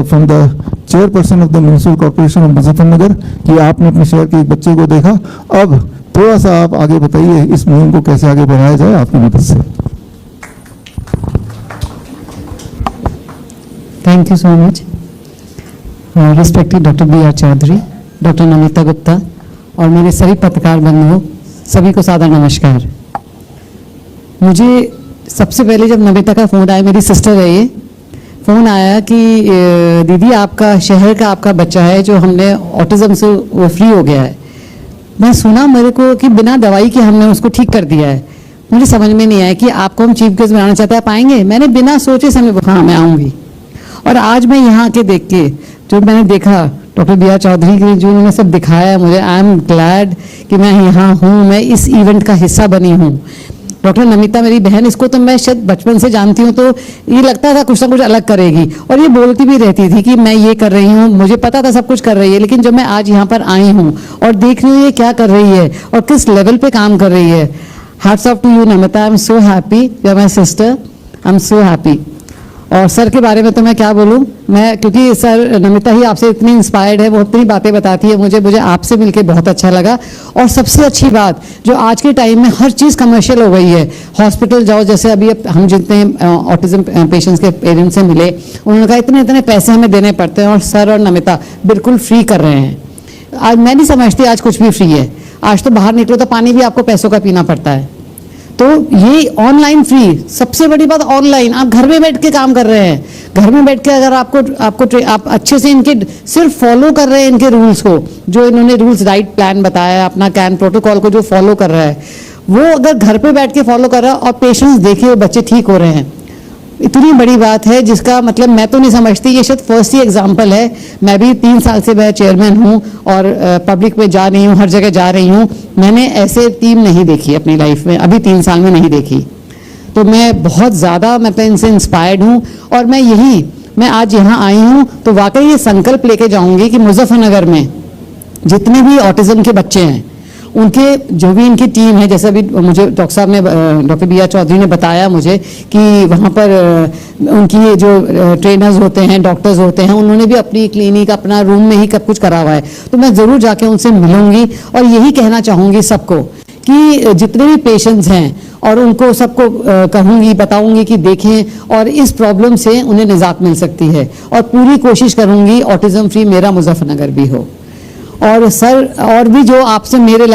from the chairperson of the municipal corporation of Muzaffarnagar कि आपने अपने शहर के एक बच्चे को देखा, अब थोड़ा सा आप आगे बताइए इस मुहिम को कैसे आगे बढ़ाया जाए आपकी मदद से। Thank you so much. Respected doctor BR Chaudhary, doctor Namita Gupta और मेरे सभी पत्रकार बंधुओं, सभी को सादर नमस्कार। मुझे सबसे पहले जब नमिता का फ़ोन आया, मेरी सिस्टर है ये, फ़ोन आया कि दीदी आपका शहर का आपका बच्चा है जो हमने ऑटिज़म से वो फ्री हो गया है। मैं सुना मेरे को कि बिना दवाई के हमने उसको ठीक कर दिया है। मुझे समझ में नहीं आया कि आपको हम चीफ गेस्ट बनाना चाहते हैं, आप आएंगे? मैंने बिना सोचे समय हाँ मैं आऊँगी। और आज मैं यहाँ के देख के जो मैंने देखा डॉक्टर BR चौधरी ने जो उन्होंने सब दिखाया, मुझे आई एम ग्लैड कि मैं यहाँ हूँ, मैं इस इवेंट का हिस्सा बनी हूँ। डॉक्टर नमिता मेरी बहन, इसको तो मैं शायद बचपन से जानती हूँ, तो ये लगता था कुछ ना कुछ अलग करेगी, और ये बोलती भी रहती थी कि मैं ये कर रही हूँ, मुझे पता था सब कुछ कर रही है। लेकिन जब मैं आज यहाँ पर आई हूँ और देख रही हूँ ये क्या कर रही है और किस लेवल पे काम कर रही है, hats off to you Namita, I am so happy, you are my sister, I am so happy. और सर के बारे में तो मैं क्या बोलूँ, मैं क्योंकि सर नमिता ही आपसे इतनी इंस्पायर्ड है, वो इतनी बातें बताती है, मुझे आपसे मिलके बहुत अच्छा लगा। और सबसे अच्छी बात, जो आज के टाइम में हर चीज़ कमर्शियल हो गई है, हॉस्पिटल जाओ, जैसे अभी हम जितने ऑटिज्म पेशेंट्स के पेरेंट्स से मिले, उन्होंने कहा इतने इतने पैसे हमें देने पड़ते हैं, और सर और नमिता बिल्कुल फ्री कर रहे हैं। आज मैं नहीं समझती आज कुछ भी फ्री है, आज तो बाहर निकलो तो पानी भी आपको पैसों का पीना पड़ता है। तो ये ऑनलाइन फ्री, सबसे बड़ी बात ऑनलाइन, आप घर में बैठ के काम कर रहे हैं, घर में बैठ के अगर आप अच्छे से इनके सिर्फ फॉलो कर रहे हैं इनके रूल्स को, जो इन्होंने रूल्स डाइट प्लान बताया, अपना कैन प्रोटोकॉल को जो फॉलो कर रहा है, वो अगर घर पे बैठ के फॉलो कर रहा है और पेशेंट्स देखिए बच्चे ठीक हो रहे हैं, इतनी बड़ी बात है, जिसका मतलब मैं तो नहीं समझती, ये शायद फर्स्ट ही एग्जाम्पल है। मैं भी 3 साल से मैं चेयरमैन हूँ और पब्लिक में जा रही हूँ, हर जगह जा रही हूँ, मैंने ऐसे टीम नहीं देखी अपनी लाइफ में, अभी 3 साल में नहीं देखी। तो मैं बहुत ज़्यादा मतलब इनसे इंस्पायर्ड हूँ, और मैं आज यहाँ आई हूँ तो वाकई ये संकल्प लेके जाऊँगी कि मुजफ्फरनगर में जितने भी ऑटिज्म के बच्चे हैं, उनके जो भी इनकी टीम है, जैसे अभी मुझे डॉक्टर साहब ने, डॉक्टर बी आर चौधरी ने बताया मुझे कि वहाँ पर उनकी जो ट्रेनर्स होते हैं, डॉक्टर्स होते हैं, उन्होंने भी अपनी क्लिनिक अपना रूम में ही सब कुछ करा हुआ है। तो मैं ज़रूर जाके उनसे मिलूंगी और यही कहना चाहूँगी सबको कि जितने भी पेशेंट्स हैं, और उनको सबको कहूँगी, बताऊँगी कि देखें, और इस प्रॉब्लम से उन्हें निजात मिल सकती है, और पूरी कोशिश करूँगी ऑटिज्म फ्री मेरा मुजफ्फरनगर भी हो। और सर, और भी जो आपसे मेरे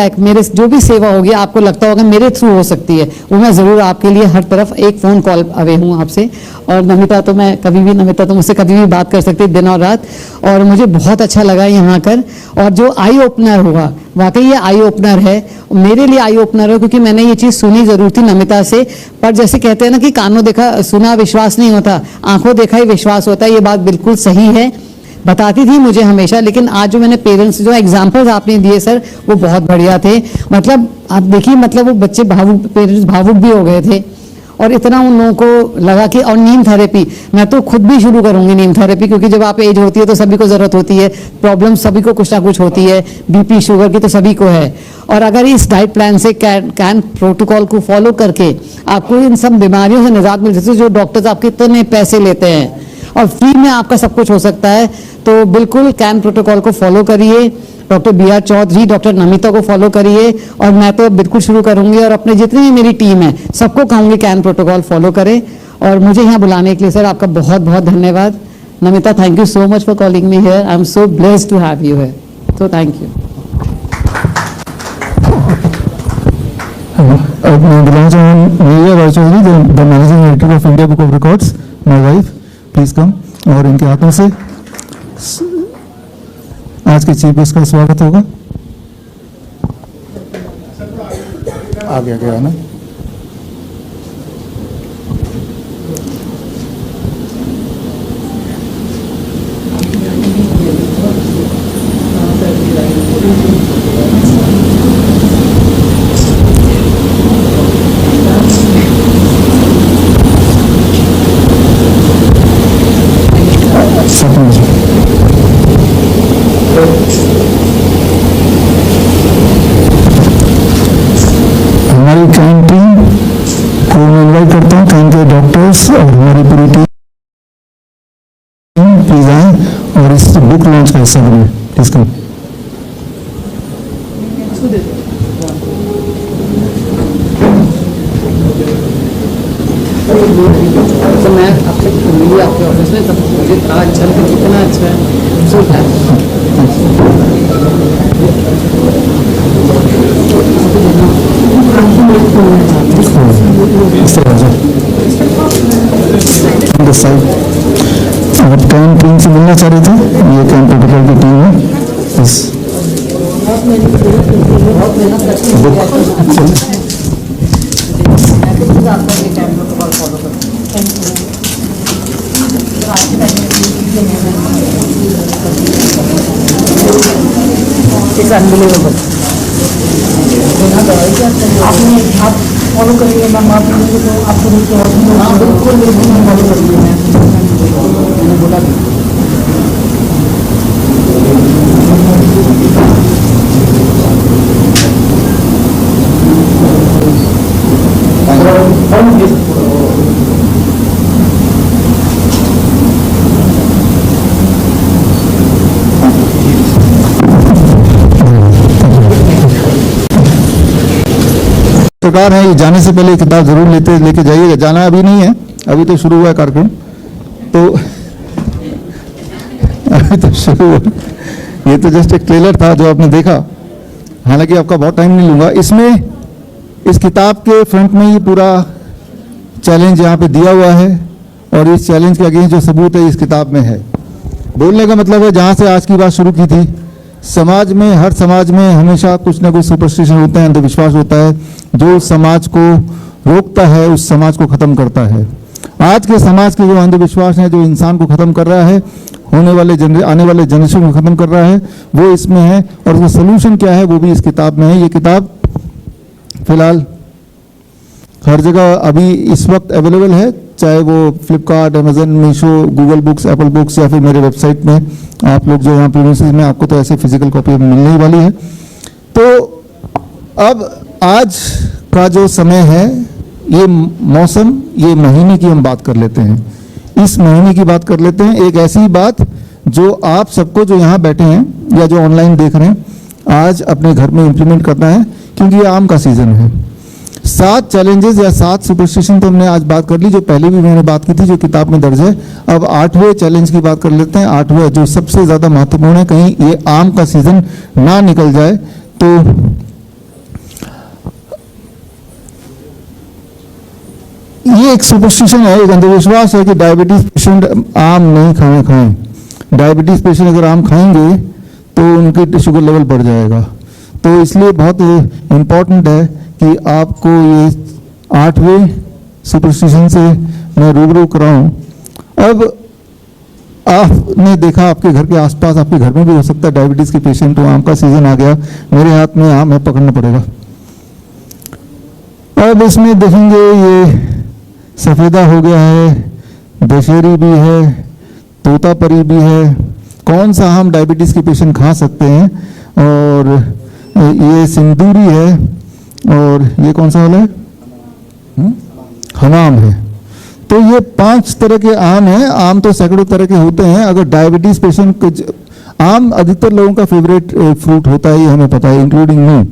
जो भी सेवा होगी, आपको लगता होगा मेरे थ्रू हो सकती है, वो मैं ज़रूर आपके लिए हर तरफ एक फ़ोन कॉल अवे हूँ आपसे। और नमिता तो मैं कभी भी, नमिता तो मुझसे कभी भी बात कर सकती दिन और रात, और मुझे बहुत अच्छा लगा यहाँ कर। और जो आई ओपनर हुआ, वाकई ये आई ओपनर है, मेरे लिए आई ओपनर है, क्योंकि मैंने ये चीज़ सुनी ज़रूर थी नमिता से, पर जैसे कहते हैं ना कि कानों देखा सुना विश्वास नहीं होता, आंखों देखा ही विश्वास होता है, ये बात बिल्कुल सही है, बताती थी मुझे हमेशा। लेकिन आज जो मैंने पेरेंट्स, जो एग्जाम्पल्स आपने दिए सर, वो बहुत बढ़िया थे। मतलब आप देखिए, मतलब वो बच्चे पेरेंट्स भावुक भी हो गए थे, और इतना उन लोगों को लगा कि, और नीम थेरेपी, मैं तो खुद भी शुरू करूंगी नीम थेरेपी, क्योंकि जब आप एज होती है तो सभी को ज़रूरत होती है, प्रॉब्लम सभी को कुछ ना कुछ होती है, बीपी शुगर की तो सभी को है। और अगर इस डाइट प्लान से कैन प्रोटोकॉल को फॉलो करके आपको इन सब बीमारियों से निजात मिल सकती है, जो डॉक्टर्स आपके इतने पैसे लेते हैं, और फ्री में आपका सब कुछ हो सकता है। तो बिल्कुल कैन प्रोटोकॉल को फॉलो करिए, doctor B R Chaudhary, doctor Namita को फॉलो करिए, और मैं तो बिल्कुल शुरू करूंगी, और अपने जितनी भी मेरी टीम है सबको कहूंगी कैन प्रोटोकॉल फॉलो करें। और मुझे यहाँ बुलाने के लिए सर आपका बहुत बहुत धन्यवाद। Namita, thank you so much for calling me here, I am so blessed to have you here, so thank you. मैं बुलाना चाहूँगा Chaudhary, the managing director of India book of records, my wife, please come, और इनके हाथों से आज के chief guest का स्वागत होगा। आगे आगे आना। हमारी कैंप टीम को मैं इन्वाइट करता हूँ, कैंप के डॉक्टर्स और हमारी पूरी टीम प्लीज आए और इस बुक लॉन्च का हिस्सा बने, प्लीज कम। तो मैं आपसे मिली आपके ऑफिस में, तब मुझे बड़ा अच्छा लगा, कितना अच्छा है, सो आप कैंप टीम से मिलना चाह रहे थे, ये कैंप प्रोटोकॉल की टीम है, बस इट्स अनबिलीवेबल। आपने आप फॉलो करेंगे मैम आप लोगों को, तो आपको रूल तो हाँ बिल्कुल बिल्कुल फॉलो करेंगे मैंने बोला सरकार है, ये जाने से पहले किताब जरूर लेके जाइएगा। जाना अभी नहीं है, अभी तो शुरू हुआ है कार्यक्रम, तो अभी तो शुरू हुआ। ये तो जस्ट एक ट्रेलर था जो आपने देखा, हालांकि आपका बहुत टाइम नहीं लूंगा। इसमें इस किताब के फ्रंट में ये पूरा चैलेंज यहाँ पे दिया हुआ है, और इस चैलेंज के अगेंस्ट जो सबूत है इस किताब में है। बोलने का मतलब है, जहाँ से आज की बात शुरू की थी, समाज में, हर समाज में हमेशा कुछ ना कुछ सुपरस्टिशन होते हैं, अंधविश्वास होता है, जो उस समाज को रोकता है, उस समाज को खत्म करता है। आज के समाज के जो अंधविश्वास है, जो इंसान को खत्म कर रहा है, आने वाले जनरेशन को खत्म कर रहा है, वो इसमें है। और उसका सोल्यूशन क्या है वो भी इस किताब में है। ये किताब फिलहाल हर जगह अभी इस वक्त अवेलेबल है, चाहे वो Flipkart, Amazon, Meesho, Google books, Apple books, या फिर मेरे वेबसाइट में। आप लोग जो यहाँ प्रीमिसेस में, आपको तो ऐसे फिजिकल कॉपी मिलने ही वाली है। तो अब आज का जो समय है, ये मौसम, ये महीने की हम बात कर लेते हैं। इस महीने की बात कर लेते हैं, एक ऐसी बात जो आप सबको जो यहाँ बैठे हैं या जो ऑनलाइन देख रहे हैं, आज अपने घर में इंप्लीमेंट करना है, क्योंकि ये आम का सीजन है। 7 चैलेंजेस या 7 सुपरस्टिशन तो हमने आज बात कर ली, जो पहले भी मैंने बात की थी, जो किताब में दर्ज है। अब 8वें चैलेंज की बात कर लेते हैं। 8वां जो सबसे ज्यादा महत्वपूर्ण है, कहीं ये आम का सीजन ना निकल जाए। तो ये एक सुपरस्टिशन है, एक अंधविश्वास है कि डायबिटीज पेशेंट आम नहीं खाएं। डायबिटीज पेशेंट अगर आम खाएंगे तो उनकी शुगर लेवल बढ़ जाएगा। तो इसलिए बहुत इम्पोर्टेंट है कि आपको ये 8वें सुपरस्टिशन से मैं रूबरू कराऊं। अब आपने देखा, आपके घर के आसपास, आपके घर में भी हो सकता है डायबिटीज के पेशेंट हो, आम का सीजन आ गया, मेरे हाथ में आम है, पकड़ना पड़ेगा। अब इसमें देखेंगे ये सफेदा हो गया है, दशहरी भी है, तोतापरी भी है। कौन सा आम डायबिटीज के पेशेंट खा सकते हैं? और ये सिंदूरी है, और ये कौन सा वाला है? हमाम है। तो ये 5 तरह के आम हैं। आम तो सैकड़ों तरह के होते हैं। अगर डायबिटीज पेशेंट को, आम अधिकतर लोगों का फेवरेट फ्रूट होता है, ये हमें पता है, इंक्लूडिंग मी।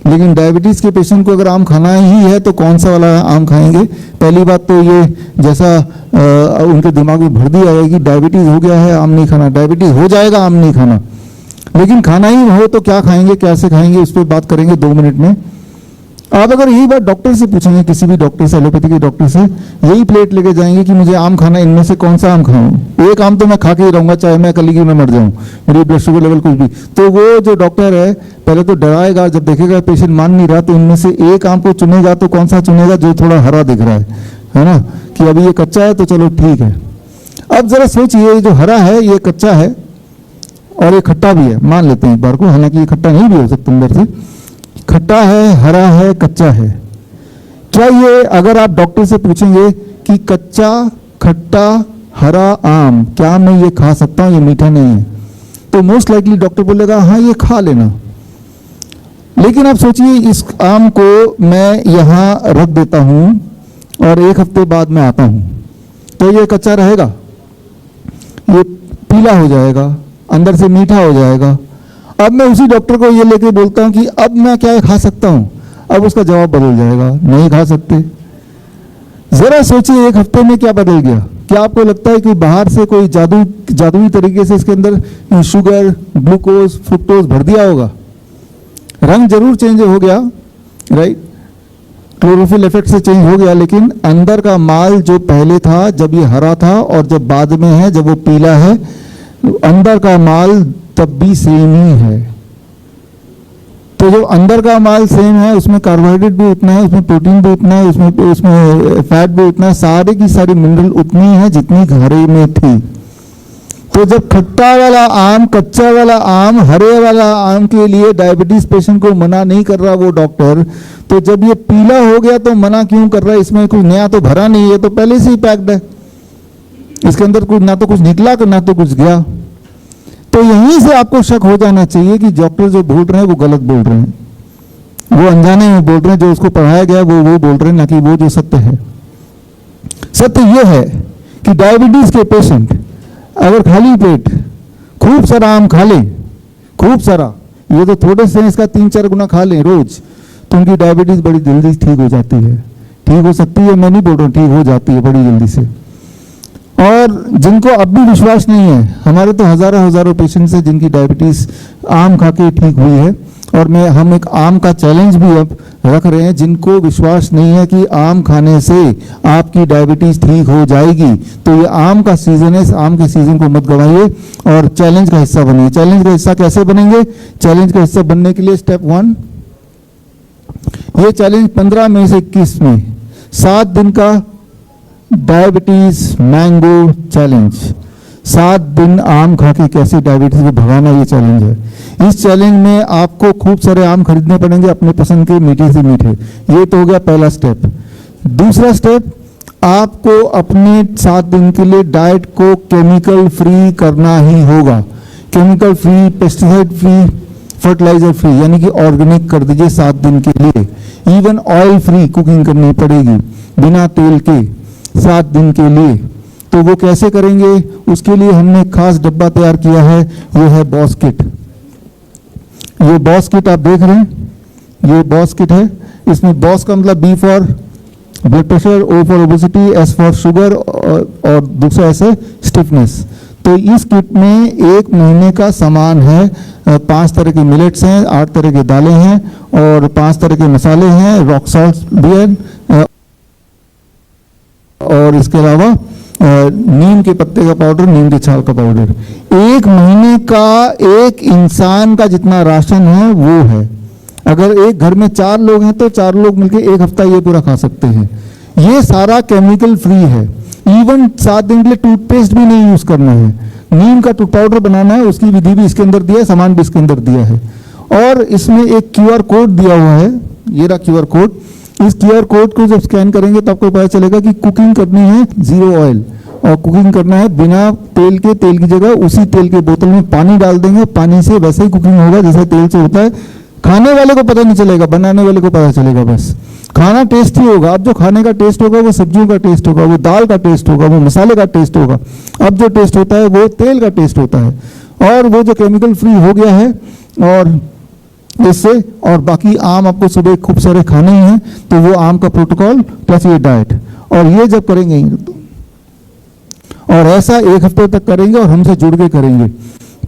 लेकिन डायबिटीज के पेशेंट को अगर आम खाना ही है तो कौन सा वाला आम खाएंगे? पहली बात तो ये, जैसा उनके दिमाग में भर दी आएगी, डायबिटीज हो गया है, आम नहीं खाना। डायबिटीज हो जाएगा, आम नहीं खाना। लेकिन खाना ही हो तो क्या खाएंगे, कैसे खाएंगे, उस पर बात करेंगे 2 मिनट में। आप अगर यही बात डॉक्टर से पूछेंगे, किसी भी डॉक्टर से, एलोपैथी के डॉक्टर से, यही प्लेट लेके जाएंगे कि मुझे आम खाना, इनमें से कौन सा आम खाऊं? एक आम तो मैं खा के ही रहूंगा, चाहे मैं कल की में मर जाऊं, मेरी ब्लड शुगर लेवल कुछ भी। तो वो जो डॉक्टर है पहले तो डराएगा, जब देखेगा पेशेंट मान नहीं रहा तो इनमें से एक आम को चुनेगा। तो कौन सा चुनेगा? जो थोड़ा हरा दिख रहा है ना, कि अभी ये कच्चा है तो चलो ठीक है। अब जरा सोचिए, जो हरा है ये कच्चा है और ये खट्टा भी है, मान लेते हैं एक बार को, हालांकि ये खट्टा नहीं भी हो सकता, अंदर से खट्टा है, हरा है, कच्चा है। क्या ये, अगर आप डॉक्टर से पूछेंगे कि कच्चा, खट्टा, हरा आम क्या मैं ये खा सकता हूं, ये मीठा नहीं है, तो मोस्ट लाइकली डॉक्टर बोलेगा हाँ ये खा लेना। लेकिन आप सोचिए, इस आम को मैं यहां रख देता हूं और 1 हफ्ते बाद मैं आता हूं, तो ये कच्चा रहेगा, ये पीला हो जाएगा, अंदर से मीठा हो जाएगा। अब मैं उसी डॉक्टर को ये लेके बोलता हूं कि अब मैं क्या खा सकता हूं, अब उसका जवाब बदल जाएगा, नहीं खा सकते। जरा सोचिए 1 हफ्ते में क्या बदल गया। क्या आपको लगता है कि बाहर से कोई जादुई तरीके से इसके अंदर शुगर, ग्लूकोज, फ्रुक्टोज भर दिया होगा? रंग जरूर चेंज हो गया, राइट, क्लोरोफिल इफेक्ट से चेंज हो गया, लेकिन अंदर का माल जो पहले था, जब ये हरा था और जब बाद में है, जब वो पीला है, अंदर का माल तब भी सेम ही है। तो जो अंदर का माल सेम है, उसमें कार्बोहाइड्रेट भी उतना है, उसमें प्रोटीन भी उतना है, उसमें फैट भी उतना है, सारे की सारी मिनरल उतनी है जितनी हरे में थी। तो जब खट्टा वाला आम, कच्चा वाला आम, हरे वाला आम के लिए डायबिटीज पेशेंट को मना नहीं कर रहा वो डॉक्टर, तो जब ये पीला हो गया तो मना क्यों कर रहा है? इसमें कुछ नया तो भरा नहीं है, तो पहले से ही पैक्ड है, इसके अंदर कुछ ना तो कुछ निकला ना तो कुछ गया। तो यहीं से आपको शक हो जाना चाहिए कि डॉक्टर जो बोल रहे हैं वो गलत बोल रहे हैं, वो अनजाने में बोल रहे हैं, जो उसको पढ़ाया गया वो बोल रहे हैं, ना कि वो जो सत्य है। सत्य ये है कि डायबिटीज के पेशेंट अगर खाली पेट खूब सारा आम खा लें, खूब सारा, ये तो थोड़े से इसका 3-4 गुना खा लें रोज, तो उनकी डायबिटीज बड़ी जल्दी ठीक हो जाती है। ठीक हो सकती है, मैं नहीं बोल रहा हूँ, ठीक हो जाती है बड़ी जल्दी से। और जिनको अब भी विश्वास नहीं है, हमारे तो हजारों पेशेंट्स हैं जिनकी डायबिटीज आम खा के ठीक हुई है, और हम एक आम का चैलेंज भी अब रख रहे हैं। जिनको विश्वास नहीं है कि आम खाने से आपकी डायबिटीज ठीक हो जाएगी, तो ये आम का सीजन है, इस आम के सीजन को मत गवाइए और चैलेंज का हिस्सा बनिए। चैलेंज का हिस्सा कैसे बनेंगे? चैलेंज का हिस्सा बनने के लिए स्टेप 1, ये चैलेंज 15 मई से 21 में 7 दिन का डायबिटीज मैंगो चैलेंज, 7 दिन आम खा के कैसे डायबिटीज को भगाना, ये चैलेंज है। इस चैलेंज में आपको खूब सारे आम खरीदने पड़ेंगे, अपने पसंद के, मीठे से मीठे। ये तो हो गया पहला स्टेप। दूसरा स्टेप, आपको अपने 7 दिन के लिए डाइट को केमिकल फ्री करना ही होगा। Chemical free, pesticide free, fertiliser free, यानी कि ऑर्गेनिक कर दीजिए 7 दिन के लिए। इवन ऑयल फ्री कुकिंग करनी पड़ेगी, बिना तेल के 7 दिन के लिए। तो वो कैसे करेंगे? उसके लिए हमने एक खास डब्बा तैयार किया है, ये है बॉस किट। ये बॉस किट आप देख रहे हैं, ये बॉस किट है। इसमें बॉस का मतलब B for blood pressure, O for obesity, S for sugar और दूसरा S है स्टिफनेस। तो इस किट में 1 महीने का सामान है। 5 तरह के मिलेट्स हैं, 8 तरह के दालें हैं और 5 तरह के मसाले हैं, रॉक सॉल्ट भी है, और इसके अलावा नीम के पत्ते का पाउडर, नीम के छाल का पाउडर। 1 महीने का एक इंसान का जितना राशन है वो है। अगर एक घर में 4 लोग हैं तो 4 लोग मिलकर 1 हफ्ता ये पूरा खा सकते हैं। ये सारा केमिकल फ्री है। इवन 7 दिन के लिए टूथपेस्ट भी नहीं यूज करना है। नीम का टूथ पाउडर बनाना है, उसकी विधि भी इसके अंदर दिया है, सामान भी इसके अंदर दिया है। और इसमें एक QR कोड दिया हुआ है, ये रहा QR कोड। इस QR कोड को जब स्कैन करेंगे तो आपको पता चलेगा कि कुकिंग करनी है 0 ऑयल, और कुकिंग करना है बिना तेल के। तेल की जगह उसी तेल के बोतल में पानी डाल देंगे, पानी से वैसे ही कुकिंग होगा जैसे तेल से होता है। खाने वाले को पता नहीं चलेगा, बनाने वाले को पता चलेगा बस। खाना टेस्टी होगा। अब जो खाने का टेस्ट होगा वो सब्जियों का टेस्ट होगा, वो दाल का टेस्ट होगा, वो मसाले का टेस्ट होगा। अब जो टेस्ट होता है वो तेल का टेस्ट होता है, और वो जो केमिकल फ्री हो गया है। और इससे, और बाकी आम आपको सुबह खूब सारे खाने ही हैं, तो वो आम का प्रोटोकॉल प्लस ये डाइट, और ये जब करेंगे और ऐसा 1 हफ्ते तक करेंगे और हमसे जुड़ के करेंगे,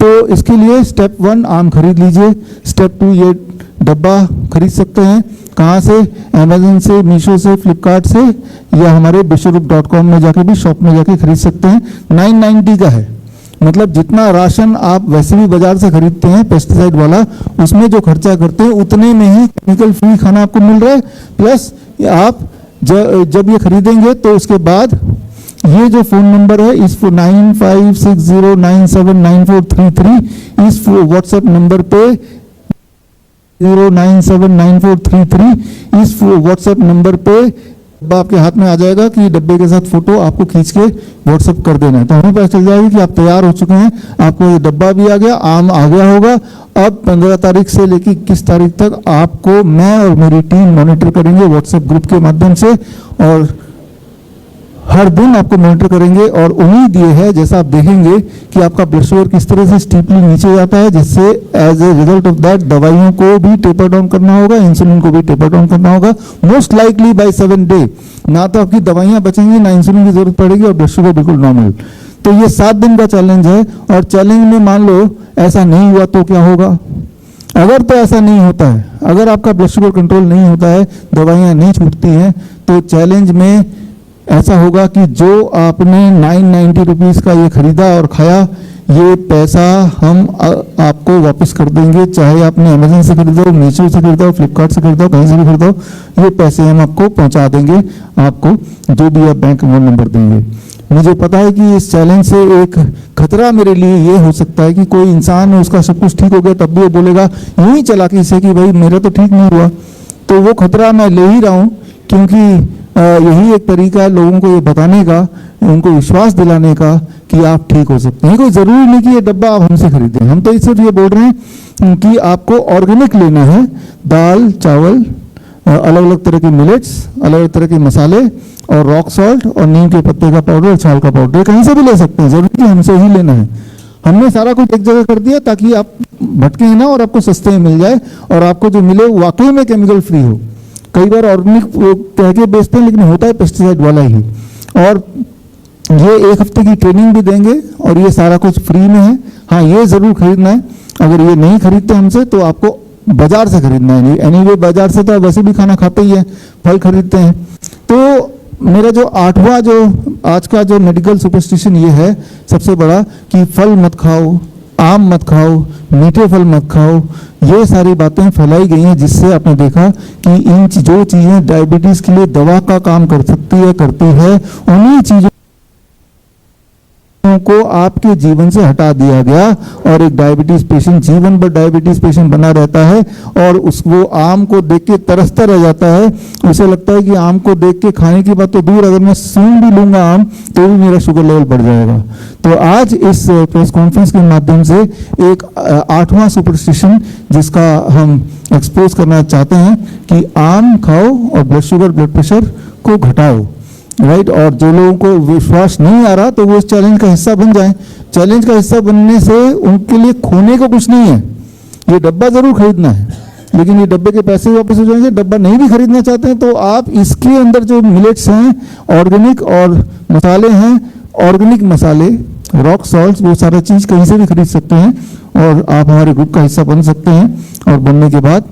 तो इसके लिए स्टेप 1 आम खरीद लीजिए। स्टेप 2 ये डब्बा खरीद सकते हैं। कहाँ से? अमेजन से, मीशो से, फ्लिपकार्ट से, या हमारे विश्वरूप.com में जाके भी, शॉप में जाके खरीद सकते हैं। 990 का है, मतलब जितना राशन आप वैसे भी बाजार से खरीदते हैं पेस्टिसाइड वाला, उसमें जो खर्चा करते हैं उतने में ही केमिकल फ्री खाना आपको मिल रहा है। प्लस आप जब ये खरीदेंगे तो उसके बाद ये जो फोन नंबर है, इस 9560979433, इस व्हाट्सएप नंबर पे 0979433, इस व्हाट्सएप नंबर पे आपके हाथ में आ जाएगा कि डब्बे के साथ फोटो आपको खींच के व्हाट्सएप कर देना है, तो हमें पता चल जाएगी कि आप तैयार हो चुके हैं। आपको ये डब्बा भी आ गया, आम आ गया होगा। अब 15 तारीख से लेकर 21 तारीख तक आपको मैं और मेरी टीम मॉनिटर करेंगे व्हाट्सएप ग्रुप के माध्यम से, और हर दिन आपको मॉनिटर करेंगे। और उम्मीद ये है, जैसा आप देखेंगे कि आपका ब्लड शुगर किस तरह से स्टीपली नीचे जाता है, जिससे as a result of that दवाइयों को भी टेपर डाउन करना होगा, इंसुलिन को भी टेपर डाउन करना होगा, मोस्ट लाइकली बाय 7 डे। ना तो आपकी दवाइयां बचेंगी, ना इंसुलिन की जरूरत पड़ेगी, और ब्लड शुगर बिल्कुल नॉर्मल। तो ये 7 दिन का चैलेंज है। और चैलेंज में मान लो ऐसा नहीं हुआ तो क्या होगा? अगर तो ऐसा नहीं होता है, अगर आपका ब्लड शुगर कंट्रोल नहीं होता है, दवाइयां नहीं छूटती हैं, तो चैलेंज में ऐसा होगा कि जो आपने 990 रुपीज़ का ये खरीदा और खाया, ये पैसा हम आपको वापस कर देंगे, चाहे आपने अमेजन से खरीदा हो, मीशो से खरीदा हो, फ्लिपकार्ट से खरीदा हो, कहीं से भी खरीदा हो, ये पैसे हम आपको पहुंचा देंगे, आपको जो भी आप बैंक अकाउंट नंबर देंगे। मुझे पता है कि इस चैलेंज से एक खतरा मेरे लिए ये हो सकता है कि कोई इंसान उसका सब कुछ ठीक हो गया तब भी वो बोलेगा यूं ही चालाकी से कि भाई मेरा तो ठीक नहीं हुआ। तो वो खतरा मैं ले ही रहा हूँ, क्योंकि यही एक तरीका है लोगों को ये बताने का, उनको विश्वास दिलाने का कि आप ठीक हो सकते हैं। कोई ज़रूरी नहीं कि ये डब्बा आप हमसे खरीदें, हम तो सिर्फ ये बोल रहे हैं कि आपको ऑर्गेनिक लेना है, दाल चावल, अलग अलग तरह के मिलेट्स, अलग अलग तरह के मसाले और रॉक सॉल्ट और नीम के पत्ते का पाउडर और छाल का पाउडर, कहीं से भी ले सकते हैं, जरूरी नहीं हमसे ही लेना है। हमने सारा कुछ एक जगह कर दिया ताकि आप भटके ना और आपको सस्ते में मिल जाए और आपको जो मिले वो वाकई में केमिकल फ्री हो। कई बार ऑर्गेनिक कह के बेचते हैं लेकिन होता है पेस्टिसाइड वाला ही। और ये 1 हफ्ते की ट्रेनिंग भी देंगे और ये सारा कुछ फ्री में है। हाँ, ये जरूर खरीदना है, अगर ये नहीं खरीदते हमसे तो आपको बाजार से खरीदना है। एनीवे बाजार से तो आप वैसे भी खाना खाते ही हैं, फल खरीदते हैं। तो मेरा जो 8वां जो आज का जो मेडिकल सुपरस्टिशन ये है सबसे बड़ा कि फल मत खाओ, आम मत खाओ, मीठे फल मत खाओ, ये सारी बातें फैलाई गई हैं जिससे आपने देखा कि इन जो चीज़ें डायबिटीज़ के लिए दवा का काम कर सकती है, करती है, उन्हीं चीज़ों को आपके जीवन से हटा दिया गया और एक डायबिटीज पेशेंट जीवन भर डायबिटीज पेशेंट बना रहता है और उसको आम को देख के तरसता रह जाता है। उसे लगता है कि आम को देख के खाने की बात तो दूर, अगर मैं सूंघ भी लूंगा आम तो भी मेरा शुगर लेवल बढ़ जाएगा। तो आज इस प्रेस कॉन्फ्रेंस के माध्यम से एक 8वां सुपरस्टिशन जिसका हम एक्सपोज करना चाहते हैं कि आम खाओ और ब्लड शुगर ब्लड प्रेशर को घटाओ, राइट। और जो लोगों को विश्वास नहीं आ रहा तो वो इस चैलेंज का हिस्सा बन जाए। चैलेंज का हिस्सा बनने से उनके लिए खोने को कुछ नहीं है। ये डब्बा जरूर खरीदना है लेकिन ये डब्बे के पैसे वापस हो जाएंगे। डब्बा नहीं भी खरीदना चाहते हैं तो आप इसके अंदर जो मिलेट्स हैं, ऑर्गेनिक और मसाले हैं, ऑर्गेनिक मसाले, रॉक सॉल्ट, वो सारा चीज़ कहीं से भी खरीद सकते हैं और आप हमारे ग्रुप का हिस्सा बन सकते हैं। और बनने के बाद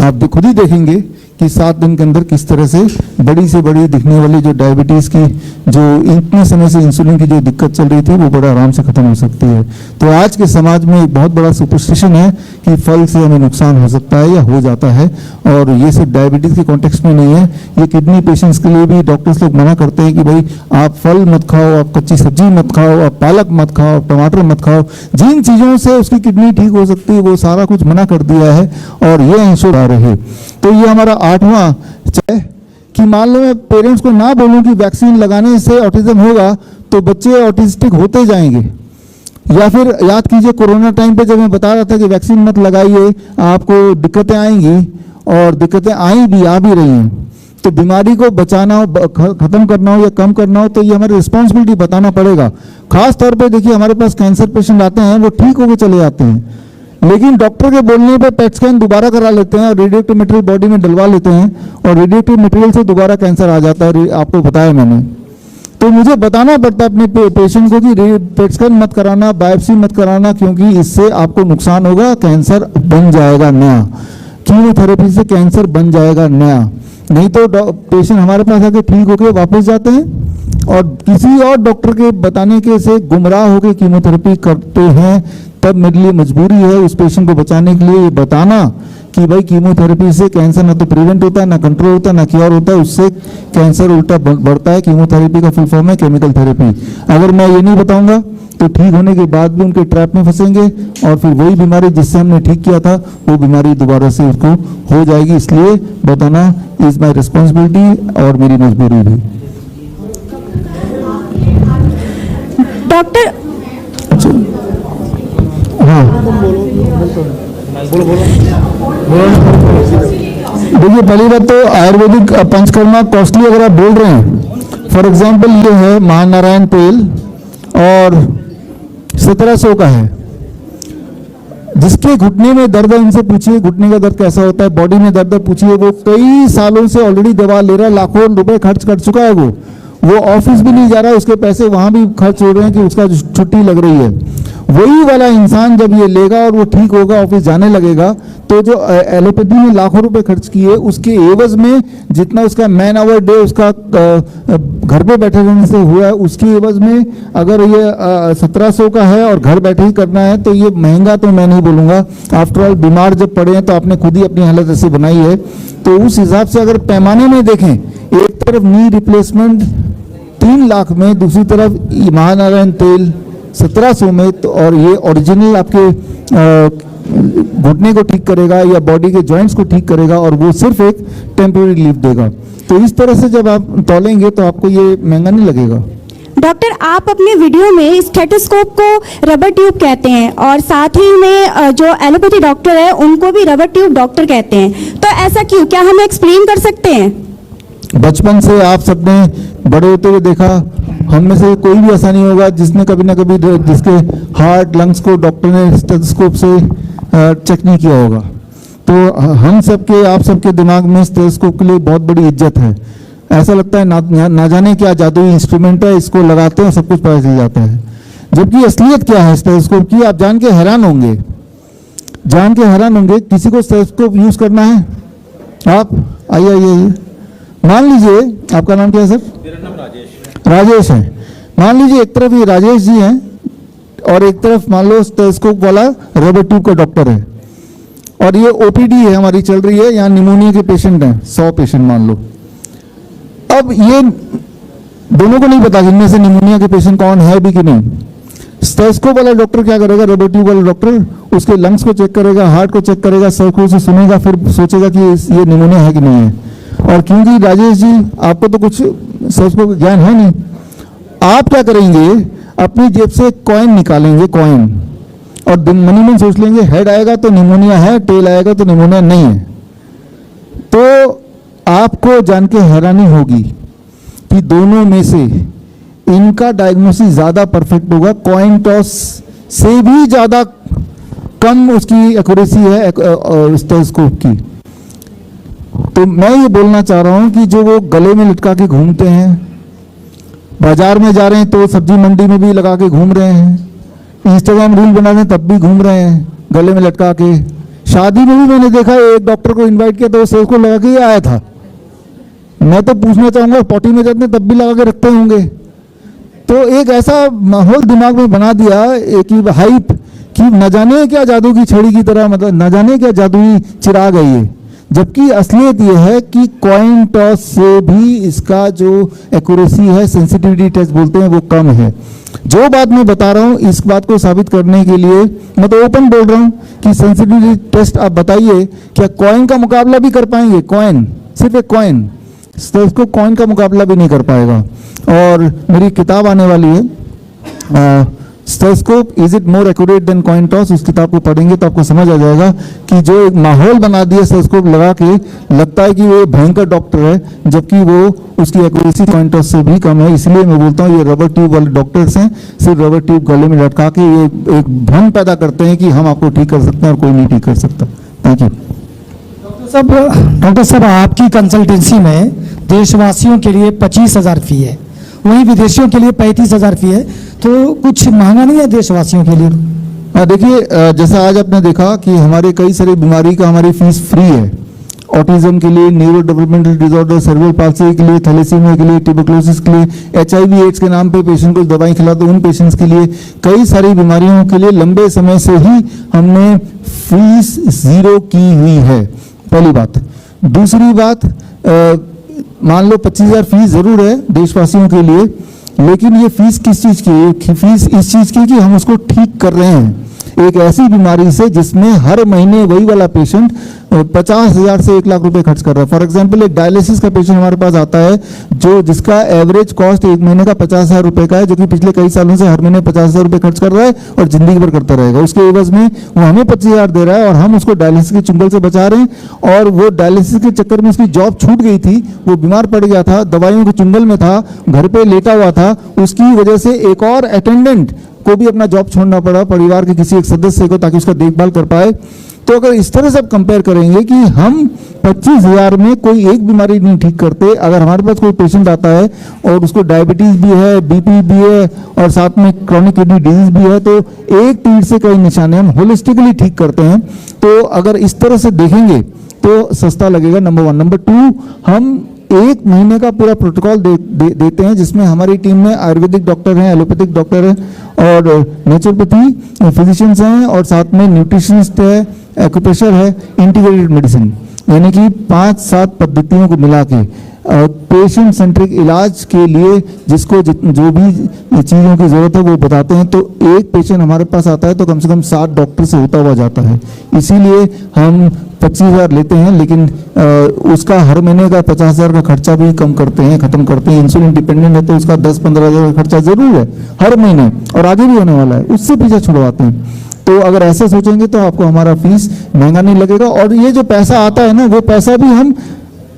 आप खुद ही देखेंगे कि 7 दिन के अंदर किस तरह से बड़ी से बड़ी दिखने वाली जो डायबिटीज़ की जो इतने समय से इंसुलिन की जो दिक्कत चल रही थी वो बड़ा आराम से खत्म हो सकती है। तो आज के समाज में एक बहुत बड़ा सुपरस्टिशन है कि फल से हमें नुकसान हो सकता है या हो जाता है, और ये सिर्फ डायबिटीज़ के कॉन्टेक्स्ट में नहीं है, ये किडनी पेशेंट्स के लिए भी डॉक्टर्स लोग मना करते हैं कि भाई आप फल मत खाओ, आप कच्ची सब्जी मत खाओ, आप पालक मत खाओ, आप टमाटर मत खाओ। जिन चीज़ों से उसकी किडनी ठीक हो सकती है वो सारा कुछ मना कर दिया है और ये इंश्योर आ रहे। तो ये हमारा 8वां चाहे कि मान लो मैं पेरेंट्स को ना बोलूं कि वैक्सीन लगाने से ऑटिज्म होगा तो बच्चे ऑटिस्टिक होते जाएंगे, या फिर याद कीजिए कोरोना टाइम पे जब मैं बता रहा था कि वैक्सीन मत लगाइए आपको दिक्कतें आएंगी, और दिक्कतें आई भी, आ भी रही हैं। तो बीमारी को बचाना हो, खत्म करना हो या कम करना हो तो ये हमारी रिस्पॉन्सिबिलिटी बताना पड़ेगा। खास तौर पे देखिए हमारे पास कैंसर पेशेंट आते हैं, वो ठीक होकर चले जाते हैं लेकिन डॉक्टर के बोलने पे पेट स्कैन दोबारा करा लेते हैं और रेडियोएक्टिव मटेरियल बॉडी में डलवा लेते हैं और रेडियोएक्टिव मटेरियल से दोबारा कैंसर आ जाता है, आपको बताया मैंने। तो मुझे बताना पड़ता है अपने पेशेंट को कि पेट स्कैन मत कराना, बायोप्सी मत कराना, क्योंकि इससे आपको नुकसान होगा, कैंसर बन जाएगा नया, कीमोथेरेपी से कैंसर बन जाएगा नया। नहीं तो पेशेंट हमारे पास आके ठीक होकर वापस जाते हैं और किसी और डॉक्टर के बताने के से गुमराह होकर कीमोथेरेपी करते हैं। तब मेरे लिए मजबूरी है उस पेशेंट को बचाने के लिए ये बताना कि भाई कीमोथेरेपी से कैंसर ना तो प्रिवेंट होता है, ना कंट्रोल होता है, ना क्योर होता है, उससे कैंसर उल्टा बढ़ता है। कीमोथेरेपी का फुल फॉर्म है केमिकल थेरेपी। अगर मैं ये नहीं बताऊंगा तो ठीक होने के बाद भी उनके ट्रैप में फंसेंगे और फिर वही बीमारी जिससे हमने ठीक किया था वो बीमारी दोबारा से उसको हो जाएगी। इसलिए बताना इज माई रिस्पॉन्सिबिलिटी और मेरी मजबूरी भी। डॉक्टर हाँ देखिए, पहली बात तो आयुर्वेदिक पंचकर्मा कॉस्टली अगर आप बोल रहे हैं, फॉर एग्जांपल ये है महानारायण तेल और 1700 का है। जिसके घुटने में दर्द है उनसे पूछिए घुटने का दर्द कैसा होता है, बॉडी में दर्द है पूछिए, वो कई सालों से ऑलरेडी दवा ले रहा है, लाखों रुपए खर्च कर चुका है, वो ऑफिस भी नहीं जा रहा, उसके पैसे वहां भी खर्च हो रहे हैं कि उसका छुट्टी लग रही है। वही वाला इंसान जब ये लेगा और वो ठीक होगा, ऑफिस जाने लगेगा, तो जो एलोपैथी में लाखों रुपए खर्च किए उसके एवज में जितना उसका मैन आवर डे उसका घर पे बैठे रहने से हुआ है, उसके एवज में अगर ये 1700 का है और घर बैठे ही करना है तो ये महंगा तो मैं नहीं बोलूँगा। आफ्टर ऑल बीमार जब पड़े हैं तो आपने खुद ही अपनी हालत ऐसी बनाई है, तो उस हिसाब से अगर पैमाने में देखें, एक तरफ नी रिप्लेसमेंट 3 लाख में, दूसरी तरफ महानारायण तेल 1700 में, तो और ये ओरिजिनल आपके घुटने को ठीक करेगा या बॉडी के जॉइंट्स को ठीक करेगा और वो सिर्फ एक टेम्पररी रिलीफ देगा। तो इस तरह से जब आप तौलेंगे तो आपको ये महंगा नहीं लगेगा। डॉक्टर, आप अपने वीडियो में स्टेथोस्कोप को रबर ट्यूब कहते हैं और साथ ही में जो एलोपैथी डॉक्टर है उनको भी रबर ट्यूब डॉक्टर कहते हैं, तो ऐसा क्यों? क्या हमें एक्सप्लेन कर सकते हैं? बचपन से आप सबने बड़े होते हुए देखा, हम में से कोई भी ऐसा नहीं होगा जिसने कभी ना कभी जिसके हार्ट लंग्स को डॉक्टर ने स्टेथोस्कोप से चेक नहीं किया होगा। तो हम सबके आप सबके दिमाग में स्टेथोस्कोप के लिए बहुत बड़ी इज्जत है। ऐसा लगता है ना जाने क्या जादुई इंस्ट्रूमेंट है, इसको लगाते हैं सब कुछ पता चल जाता है। जबकि असलियत क्या है स्टेथोस्कोप की, आप जान के हैरान होंगे, किसी को स्टेथोस्कोप यूज करना है? आप आइए। मान लीजिए आपका नाम क्या है सर? मेरा नाम राजेश है। मान लीजिए एक तरफ ये राजेश जी हैं और एक तरफ मान लो स्टेथोस्कोप वाला रबर ट्यूब का डॉक्टर है, और ये ओपीडी है हमारी चल रही है, यहाँ निमोनिया के पेशेंट हैं 100 पेशेंट मान लो। अब ये दोनों को नहीं पता कि इनमें से निमोनिया के पेशेंट कौन है भी कि नहीं। स्टेथोस्कोप वाला डॉक्टर क्या करेगा, रबर ट्यूब वाला डॉक्टर उसके लंग्स को चेक करेगा, हार्ट को चेक करेगा, सर्कुलर से सुनेगा, फिर सोचेगा कि ये निमोनिया है कि नहीं है। और क्योंकि राजेश जी आपको तो कुछ स्टेथोस्कोप का ज्ञान है नहीं, आप क्या करेंगे, अपनी जेब से कॉइन निकालेंगे, कॉइन, और मनी में सोच लेंगे हेड आएगा तो निमोनिया है, टेल आएगा तो निमोनिया नहीं है। तो आपको जान के हैरानी होगी कि दोनों में से इनका डायग्नोसिस ज्यादा परफेक्ट होगा, कॉइन टॉस से भी ज्यादा कम उसकी एक्यूरेसी है स्टेथोस्कोप की। तो मैं ये बोलना चाह रहा हूं कि जो वो गले में लटका के घूमते हैं, बाजार में जा रहे हैं तो सब्जी मंडी में भी लगा के घूम रहे हैं, इंस्टाग्राम रील बना रहे हैं तब भी घूम रहे हैं गले में लटका के, शादी में भी मैंने देखा एक डॉक्टर को इनवाइट किया तो वो स्टेथोस्कोप लगा के ही आया था। मैं तो पूछना चाहूंगा पॉटी में जाते तब भी लगा के रखते होंगे। तो एक ऐसा माहौल दिमाग में बना दिया एक हाइप कि न जाने क्या जादू की छड़ी की तरह, मतलब न जाने क्या जादुई चिराग है ये। जबकि असलियत ये है कि कॉइन टॉस से भी इसका जो एक्यूरेसी है, सेंसिटिविटी टेस्ट बोलते हैं, वो कम है। जो बात मैं बता रहा हूं इस बात को साबित करने के लिए मैं तो ओपन बोल रहा हूं कि सेंसिटिविटी टेस्ट आप बताइए, क्या कॉइन का मुकाबला भी कर पाएंगे? कॉइन, सिर्फ एक कॉइन, स्टेथोस्कोप कॉइन का मुकाबला भी नहीं कर पाएगा। और मेरी किताब आने वाली है, stethoscope is it more accurate then coin toss, उस किताब को पढ़ेंगे तो आपको समझ आ जाएगा कि जो एक माहौल बना दिया स्टेथोस्कोप लगा के, लगता है कि वो भयंकर डॉक्टर है, जबकि वो उसकी एक्यूरेसी कॉइन टॉस से भी कम है। इसलिए मैं बोलता हूँ ये रबर ट्यूब वाले डॉक्टर्स हैं, सिर्फ रबर ट्यूब गले में लटका के ये एक भ्रम पैदा करते हैं कि हम आपको ठीक कर सकते हैं और कोई नहीं ठीक कर सकता। Thank you. डॉक्टर साहब, आपकी कंसल्टेंसी में देशवासियों के लिए 25,000 फी है, वहीं विदेशियों के लिए 35,000 फी है, तो कुछ महंगा नहीं है देशवासियों के लिए? देखिए, जैसा आज आपने देखा कि हमारे कई सारी बीमारी का हमारी फीस फ्री है। ऑटिज्म के लिए, neuro developmental disorder, cerebral palsy के लिए, थैलेसीमिया के लिए, ट्यूबरकुलोसिस के लिए, HIV एड्स के नाम पे पेशेंट को दवाई खिलाते उन पेशेंट्स के लिए, कई सारी बीमारियों के लिए लंबे समय से ही हमने फीस 0 की हुई है, पहली बात। दूसरी बात, मान लो 25,000 फीस जरूर है देशवासियों के लिए, लेकिन ये फीस किस चीज की? फीस इस चीज की कि हम उसको ठीक कर रहे हैं एक ऐसी बीमारी से जिसमें हर महीने वही वाला पेशेंट 50,000 से 1 लाख रुपए खर्च कर रहा है। फॉर एग्जांपल, एक डायलिसिस का पेशेंट हमारे पास आता है जो जिसका एवरेज कॉस्ट 1 महीने का 50,000 रुपए का है, जो कि पिछले कई सालों से हर महीने 50,000 रुपए खर्च कर रहा है और जिंदगी भर करता रहेगा। उसके एवज में वो हमें 25,000 दे रहा है और हम उसको डायलिसिस के चुंगल से बचा रहे हैं। और वो डायलिसिस के चक्कर में उसकी जॉब छूट गई थी, वो बीमार पड़ गया था, दवाइयों के चुंगल में था, घर पे लेटा हुआ था, उसकी वजह से एक और अटेंडेंट को भी अपना जॉब छोड़ना पड़ा, परिवार के किसी एक सदस्य को, ताकि उसका देखभाल कर पाए। तो तो अगर इस तरह से आप कंपेयर करेंगे कि हम 25,000 में कोई एक बीमारी नहीं ठीक करते, अगर हमारे पास कोई पेशेंट आता है और उसको डायबिटीज भी है, बीपी भी है और साथ में क्रॉनिक किडनी डिजीज भी है, तो एक तीर से कई निशाने हम होलिस्टिकली ठीक करते हैं। तो अगर इस तरह से देखेंगे तो सस्ता लगेगा, नंबर 1। नंबर 2, हम 1 महीने का पूरा प्रोटोकॉल देते हैं, जिसमें हमारी टीम में आयुर्वेदिक डॉक्टर हैं, एलोपैथिक डॉक्टर हैं और नेचुरोपैथी फिजिशियंस हैं और साथ में न्यूट्रिशनिस्ट है, एक्यूप्रेशर है, इंटीग्रेटेड मेडिसिन, यानी कि 5-7 पद्धतियों को मिला के पेशेंट सेंट्रिक इलाज के लिए जिसको जो भी चीज़ों की ज़रूरत है वो बताते हैं। तो एक पेशेंट हमारे पास आता है तो कम से कम 7 डॉक्टर से होता हुआ जाता है, इसीलिए हम 25,000 लेते हैं, लेकिन उसका हर महीने का 50,000 का खर्चा भी कम करते हैं, खत्म करते हैं। इंसुलिन डिपेंडेंट है तो उसका 10-15,000 का खर्चा जरूर है हर महीने और आगे भी होने वाला है, उससे पीछे छुड़वाते हैं। तो अगर ऐसे सोचेंगे तो आपको हमारा फीस महंगा नहीं लगेगा। और ये जो पैसा आता है ना, वो पैसा भी हम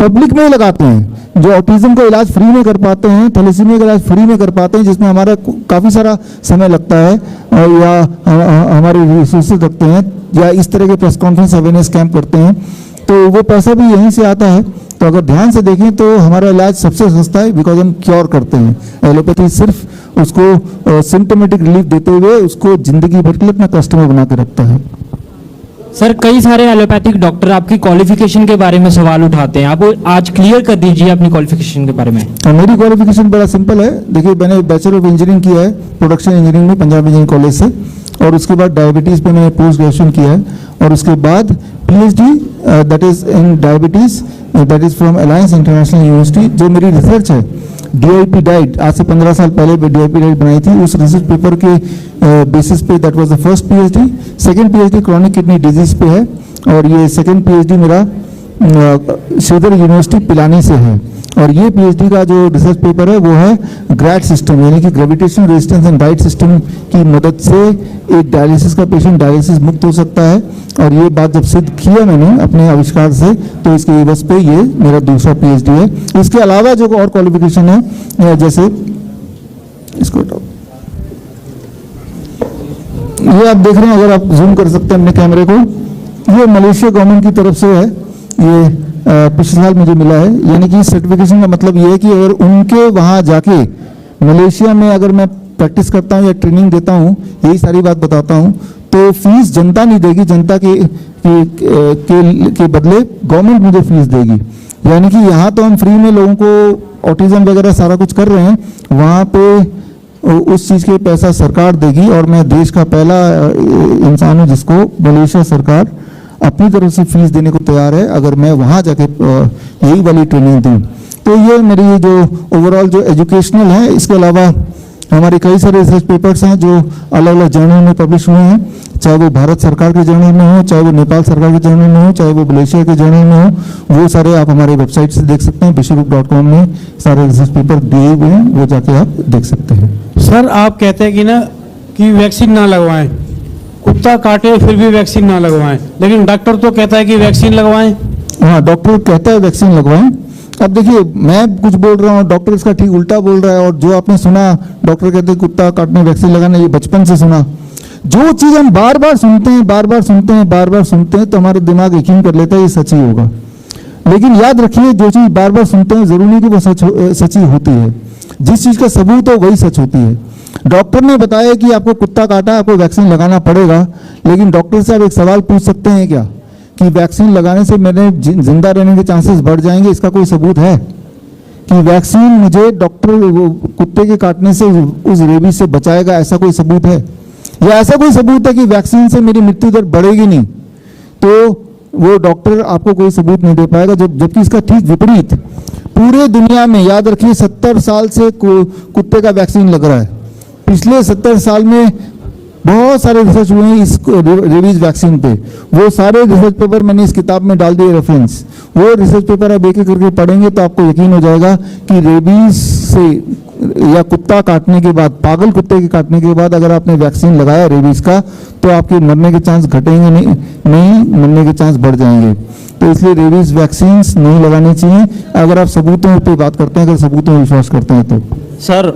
पब्लिक में ही लगाते हैं। जो ऑटिज्म का इलाज फ्री में कर पाते हैं, थैलेसीमिया का इलाज फ्री में कर पाते हैं, जिसमें हमारा काफ़ी सारा समय लगता है, या हमारे रिसोर्सेज लगते हैं, या इस तरह के प्रेस कॉन्फ्रेंस अवेयरनेस कैंप करते हैं, तो वो पैसा भी यहीं से आता है। तो अगर ध्यान से देखें तो हमारा इलाज सबसे सस्ता है, बिकॉज हम क्योर करते हैं। एलोपैथी सिर्फ उसको सिम्टोमेटिक रिलीफ देते हुए उसको जिंदगी भर के लिए अपना कस्टमर बना के रखता है। सर, कई सारे एलोपैथिक डॉक्टर आपकी क्वालिफिकेशन के बारे में सवाल उठाते हैं, आप आज क्लियर कर दीजिए अपनी क्वालिफिकेशन के बारे में। मेरी क्वालिफिकेशन बड़ा सिंपल है। देखिए, मैंने बैचलर ऑफ इंजीनियरिंग किया है प्रोडक्शन इंजीनियरिंग में पंजाब इंजीनियरिंग कॉलेज से, और उसके बाद डायबिटीज़ पे मैंने पोस्ट ग्रेजुएशन किया है, और उसके बाद PhD that is in diabetes, that is from alliance international university. जो मेरी रिसर्च है DIP डाइट, आज से 15 साल पहले DIP डाइट बनाई थी, उस रिसर्च पेपर के बेसिस पे that was the first PhD। Second PhD chronic kidney disease पे है, और ये सेकंड PhD मेरा श्रीधर यूनिवर्सिटी पिलानी से है। और ये PhD का जो रिसर्च पेपर है वो है ग्रैड सिस्टम, यानी कि gravitational resistance and diet system की मदद से एक डायलिसिस का पेशेंट डायलिसिस मुक्त हो सकता है। और ये बात जब सिद्ध किया मैंने अपने आविष्कार से, तो इसके एवज पे ये मेरा दूसरा PhD है। इसके अलावा जो और क्वालिफिकेशन है, जैसे इसको ये आप देख रहे हैं, अगर आप जूम कर सकते हैं अपने कैमरे को, ये मलेशिया गवर्नमेंट की तरफ से है, ये पिछले साल मुझे मिला है। यानी कि सर्टिफिकेशन का मतलब ये है कि अगर उनके वहाँ जाके मलेशिया में अगर मैं प्रैक्टिस करता हूँ या ट्रेनिंग देता हूँ, यही सारी बात बताता हूँ, तो फीस जनता नहीं देगी, जनता के बदले गवर्नमेंट मुझे फीस देगी। यानी कि यहाँ तो हम फ्री में लोगों को ऑटिज्म वगैरह सारा कुछ कर रहे हैं, वहाँ पे उस चीज़ के पैसा सरकार देगी। और मैं देश का पहला इंसान हूँ जिसको मलेशिया सरकार अपनी तरफ से फीस देने को तैयार है, अगर मैं वहाँ जाके यही वाली ट्रेनिंग दूँ। तो ये मेरी जो ओवरऑल जो एजुकेशनल है, इसके अलावा हमारे कई सारे रिसर्च पेपर्स हैं जो अलग अलग जर्नल में पब्लिश हुए हैं, चाहे वो भारत सरकार के जर्नल में हो, चाहे वो नेपाल सरकार के जर्नल में हो, चाहे वो मलेशिया के जर्नल में हो, वो सारे आप हमारे वेबसाइट से देख सकते हैं। विश्वबुक.com में सारे रिसर्च पेपर दिए हुए हैं, वो जाके आप देख सकते हैं। सर, आप कहते हैं कि ना कि वैक्सीन ना लगवाएं, कुत्ता काटे फिर भी वैक्सीन ना लगवाएं, लेकिन डॉक्टर तो कहता है कि वैक्सीन लगवाएं। हाँ, डॉक्टर कहता है वैक्सीन लगवाएं। अब देखिए, मैं कुछ बोल रहा हूँ, डॉक्टर इसका ठीक उल्टा बोल रहा है। और जो आपने सुना डॉक्टर कहते हैं कुत्ता काटने वैक्सीन लगाना, ये बचपन से सुना। जो चीज़ हम बार बार सुनते हैं, बार बार सुनते हैं, तो हमारे दिमाग यकीन कर लेता है ये सच ही होगा। लेकिन याद रखिए, जो चीज़ बार बार सुनते हैं जरूरी नहीं कि वो सच ही होती है। जिस चीज़ का सबूत हो वही सच होती है। डॉक्टर ने बताया कि आपको कुत्ता काटा, आपको वैक्सीन लगाना पड़ेगा, लेकिन डॉक्टर से आप एक सवाल पूछ सकते हैं क्या कि वैक्सीन लगाने से मेरे जिंदा रहने के चांसेस बढ़ जाएंगे? इसका कोई सबूत है कि वैक्सीन मुझे डॉक्टर कुत्ते के काटने से उस रेबीज से बचाएगा? ऐसा कोई सबूत है? या ऐसा कोई सबूत है कि वैक्सीन से मेरी मृत्यु दर बढ़ेगी नहीं? तो वो डॉक्टर आपको कोई सबूत नहीं दे पाएगा। जबकि इसका ठीक विपरीत पूरे दुनिया में, याद रखिए, 70 साल से कुत्ते का वैक्सीन लग रहा है। पिछले 70 साल में बहुत सारे रिसर्च हुए हैं इस रेबीज वैक्सीन पे। वो सारे रिसर्च पेपर मैंने इस किताब में डाल दिए रेफरेंस। वो रिसर्च पेपर आप एक एक करके पढ़ेंगे तो आपको यकीन हो जाएगा कि रेबीज से या कुत्ता काटने के बाद, पागल कुत्ते के काटने के बाद अगर आपने वैक्सीन लगाया रेबीज का, तो आपके मरने के चांस घटेंगे नहीं, मरने के चांस बढ़ जाएंगे। तो इसलिए रेबीज वैक्सीन नहीं लगानी चाहिए। अगर आप सबूतों पर बात करते हैं, अगर सबूतों पर विश्वास करते हैं तो। सर,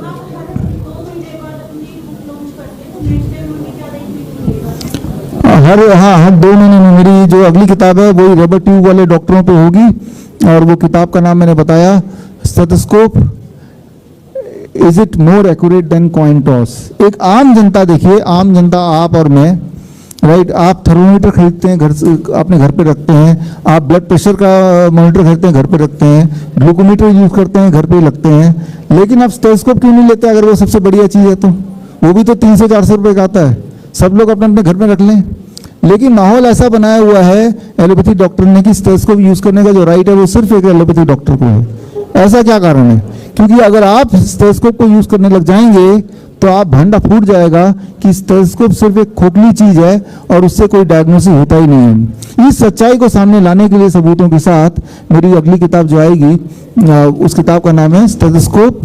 हाँ 2 महीने में मेरी जो अगली किताब है वही रबर ट्यूब वाले डॉक्टरों पे होगी, और वो किताब का नाम मैंने बताया, stethoscope is it more accurate then coin toss. एक आम जनता, देखिए आम जनता, आप और मैं, राइट, आप थर्मोमीटर खरीदते हैं घर से, अपने घर पे रखते हैं, आप ब्लड प्रेशर का मॉनिटर खरीदते हैं, घर पे रखते हैं, ग्लूकोमीटर यूज करते हैं, घर पे ही लगते हैं, लेकिन आप स्टेथोस्कोप क्यों नहीं लेते? अगर वो सबसे बढ़िया चीज़ है तो वो भी तो 300-400 रुपये का आता है, सब लोग अपने अपने घर में रख लें। लेकिन माहौल ऐसा बनाया हुआ है एलोपैथी डॉक्टर ने कि स्टेथोस्कोप यूज करने का जो राइट है वो सिर्फ एक एलोपैथी डॉक्टर को है। ऐसा क्या कारण है? क्योंकि अगर आप स्टेथोस्कोप को यूज करने लग जाएंगे तो आप भंडा फूट जाएगा कि स्टेथोस्कोप सिर्फ एक खोखली चीज है और उससे कोई डायग्नोसिस होता ही नहीं है। इस सच्चाई को सामने लाने के लिए सबूतों के साथ मेरी अगली किताब जो आएगी, उस किताब का नाम है stethoscope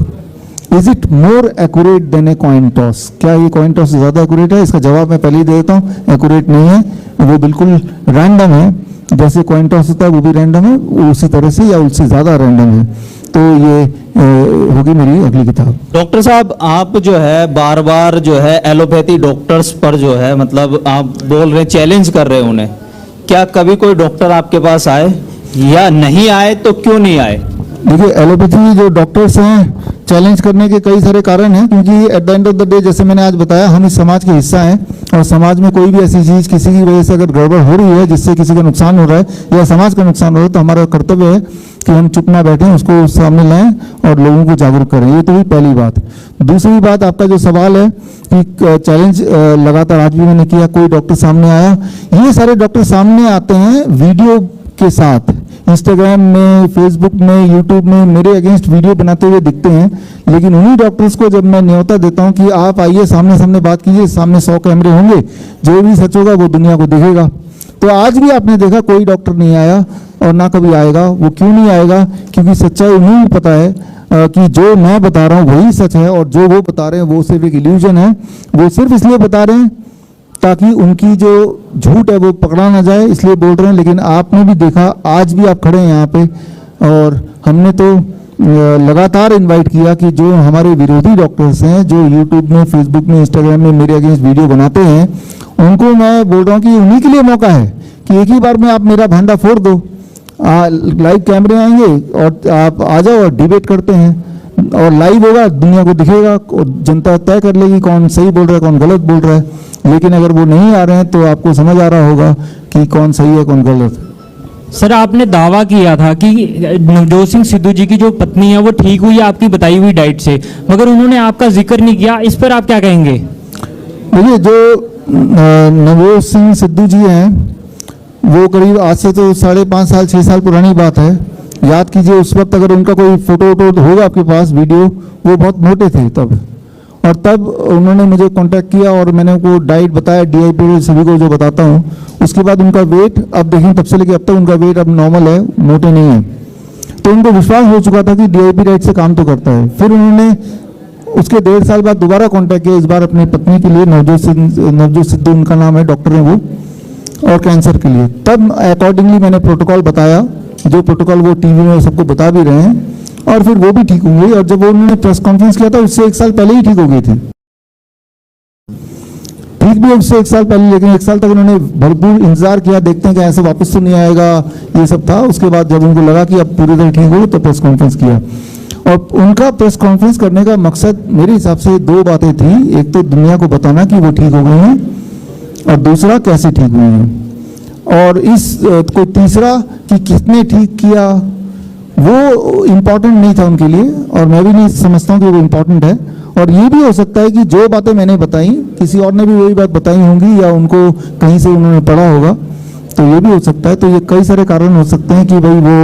is it more accurate then a coin toss. क्या ये कॉइन टॉस से ज्यादा एक्यूरेट है? इसका जवाब मैं पहले ही दे देता हूँ, एक्यूरेट नहीं है, वो बिल्कुल रैंडम है। जैसे कॉइन टॉस होता है वो भी रैंडम है, उसी तरह से या उससे ज्यादा रैंडम है। तो ये होगी मेरी अगली किताब। डॉक्टर साहब, आप जो है बार बार जो है एलोपैथी डॉक्टर्स पर जो है मतलब आप बोल रहे हैं, चैलेंज कर रहे हैं उन्हें, क्या कभी कोई डॉक्टर आपके पास आए, या नहीं आए तो क्यों नहीं आए? देखिए, एलोपैथी जो डॉक्टर्स हैं, चैलेंज करने के कई सारे कारण हैं, क्योंकि at the end of the day, जैसे मैंने आज बताया, हम इस समाज के हिस्सा हैं, और समाज में कोई भी ऐसी चीज किसी की वजह से अगर गड़बड़ हो रही है जिससे किसी का नुकसान हो रहा है या समाज का नुकसान हो रहा है, तो हमारा कर्तव्य है कि हम चुप ना बैठें, उसको सामने लाएं और लोगों को जागरूक करें। ये तो हुई पहली बात। दूसरी बात, आपका जो सवाल है कि चैलेंज लगातार आज भी मैंने किया, कोई डॉक्टर सामने आया, ये सारे डॉक्टर सामने आते हैं वीडियो के साथ, इंस्टाग्राम में, फेसबुक में, यूट्यूब में मेरे अगेंस्ट वीडियो बनाते हुए दिखते हैं। लेकिन उन्हीं डॉक्टर्स को जब मैं न्योता देता हूं कि आप आइए, सामने सामने बात कीजिए, सामने 100 कैमरे होंगे, जो भी सच होगा वो दुनिया को दिखेगा। तो आज भी आपने देखा कोई डॉक्टर नहीं आया और ना कभी आएगा। वो क्यों नहीं आएगा? क्योंकि सच्चाई उन्हें भी पता है कि जो मैं बता रहा हूँ वही सच है, और जो वो बता रहे हैं वो सिर्फ एक इल्यूजन है। वो सिर्फ इसलिए बता रहे हैं ताकि उनकी जो झूठ है वो पकड़ा ना जाए, इसलिए बोल रहे हैं। लेकिन आपने भी देखा, आज भी आप खड़े हैं यहाँ पे, और हमने तो लगातार इनवाइट किया कि जो हमारे विरोधी डॉक्टर्स हैं, जो यूट्यूब में, फेसबुक में, इंस्टाग्राम में मेरे अगेंस्ट वीडियो बनाते हैं, उनको मैं बोल रहा हूँ कि उन्हीं के लिए मौका है कि एक ही बार में आप मेरा भांडा फोड़ दो, लाइव कैमरे आएंगे और आप आ जाओ और डिबेट करते हैं, और लाइव होगा, दुनिया को दिखेगा, और जनता तय कर लेगी कौन सही बोल रहा है, कौन गलत बोल रहा है। लेकिन अगर वो नहीं आ रहे हैं तो आपको समझ आ रहा होगा कि कौन सही है, कौन गलत। सर, आपने दावा किया था कि नवजोत सिंह सिद्धू जी की जो पत्नी है वो ठीक हुई है आपकी बताई हुई डाइट से, मगर उन्होंने आपका जिक्र नहीं किया, इस पर आप क्या कहेंगे? देखिए, जो नवजोत सिंह सिद्धू जी हैं वो करीब आज से तो 5.5 साल 6 साल पुरानी बात है। याद कीजिए, उस वक्त अगर उनका कोई फोटो होगा आपके पास, वीडियो, वो बहुत मोटे थे तब, और तब उन्होंने मुझे कांटेक्ट किया और मैंने उनको डाइट बताया, DIP सभी को जो बताता हूँ। उसके बाद उनका वेट, अब देखें तब से लेकर अब तक उनका वेट अब नॉर्मल है, मोटे नहीं है। तो उनको विश्वास हो चुका था कि DIP डाइट से काम तो करता है। फिर उन्होंने उसके 1.5 साल बाद दोबारा कांटेक्ट किया, इस बार अपनी पत्नी के लिए, नवजोत सिद्धू उनका नाम है, डॉक्टर है वो, और कैंसर के लिए। तब अकॉर्डिंगली मैंने प्रोटोकॉल बताया, जो प्रोटोकॉल वो टीवी में सबको बता भी रहे हैं, और फिर वो भी ठीक होंगे। और जब उन्होंने प्रेस कॉन्फ्रेंस किया था उससे 1 साल पहले ही ठीक हो गई थी, ठीक भी उससे 1 साल पहले, लेकिन 1 साल तक उन्होंने भरपूर इंतजार किया, देखते हैं कि ऐसे वापस तो नहीं आएगा, ये सब था। उसके बाद जब उनको लगा कि अब पूरी तरह ठीक हो तो प्रेस कॉन्फ्रेंस किया। और उनका प्रेस कॉन्फ्रेंस करने का मकसद मेरे हिसाब से 2 बातें थी। एक तो दुनिया को बताना कि वो ठीक हो गए हैं, और दूसरा कैसे ठीक हुए हैं। और इस कोई तीसरा कि किसने ठीक किया वो इम्पोर्टेंट नहीं था उनके लिए, और मैं भी नहीं समझता हूँ कि वो इम्पोर्टेंट है। और ये भी हो सकता है कि जो बातें मैंने बताई किसी और ने भी वही बात बताई होंगी, या उनको कहीं से उन्होंने पढ़ा होगा, तो ये भी हो सकता है। तो ये कई सारे कारण हो सकते हैं कि भाई वो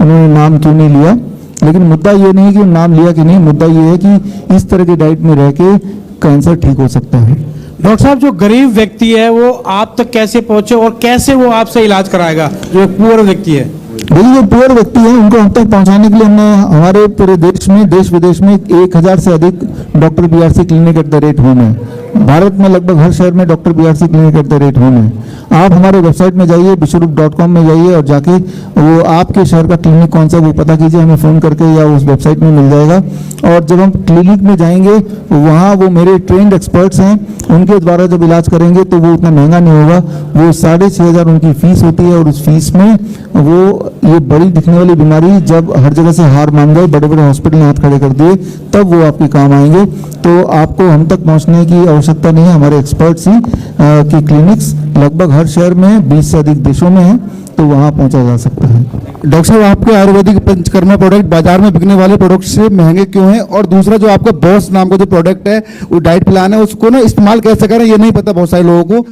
उन्होंने नाम क्यों नहीं लिया। लेकिन मुद्दा ये नहीं कि नाम लिया कि नहीं, मुद्दा ये है कि इस तरह की डाइट में रह के कैंसर ठीक हो सकता है। डॉक्टर साहब, जो गरीब व्यक्ति है वो आप तक कैसे पहुंचे और कैसे वो आपसे इलाज कराएगा, जो पुअर व्यक्ति है? देखिए, जो पुअर व्यक्ति है उनको हम तक पहुंचाने के लिए हमने हमारे पूरे देश में, देश विदेश में 1000 से अधिक डॉक्टर BRC क्लिनिक @ होम है। भारत में लगभग हर शहर में डॉक्टर BRC क्लिनिक @ होम है। आप हमारे वेबसाइट में जाइए, विश्वरूप.com में जाइए और जाके वो आपके शहर का क्लिनिक कौन सा वो पता कीजिए, हमें फ़ोन करके, या उस वेबसाइट में मिल जाएगा। और जब हम क्लिनिक में जाएंगे वहाँ वो मेरे ट्रेंड एक्सपर्ट्स हैं, उनके द्वारा जब इलाज करेंगे तो वो उतना महंगा नहीं होगा। वो 6,500 उनकी फ़ीस होती है और उस फीस में वो ये बड़ी दिखने वाली बीमारी जब हर जगह से हार मान गए, बड़े बड़े हॉस्पिटल ने हाथ खड़े कर दिए, तब वो आपके काम आएंगे। तो आपको हम तक पहुंचने की आवश्यकता नहीं है, हमारे एक्सपर्ट्स ही की क्लिनिक्स लगभग हर शहर में 20 से अधिक देशों में हैं, तो वहाँ पहुंचा जा सकता है। डॉक्टर साहब, आपके आयुर्वेदिक पंचकर्मा प्रोडक्ट बाजार में बिकने वाले प्रोडक्ट से महंगे क्यों हैं? और दूसरा, जो आपका बॉस नाम का जो प्रोडक्ट है वो डाइट प्लान है, उसको ना इस्तेमाल कैसे करें ये नहीं पता बहुत सारे लोगों को।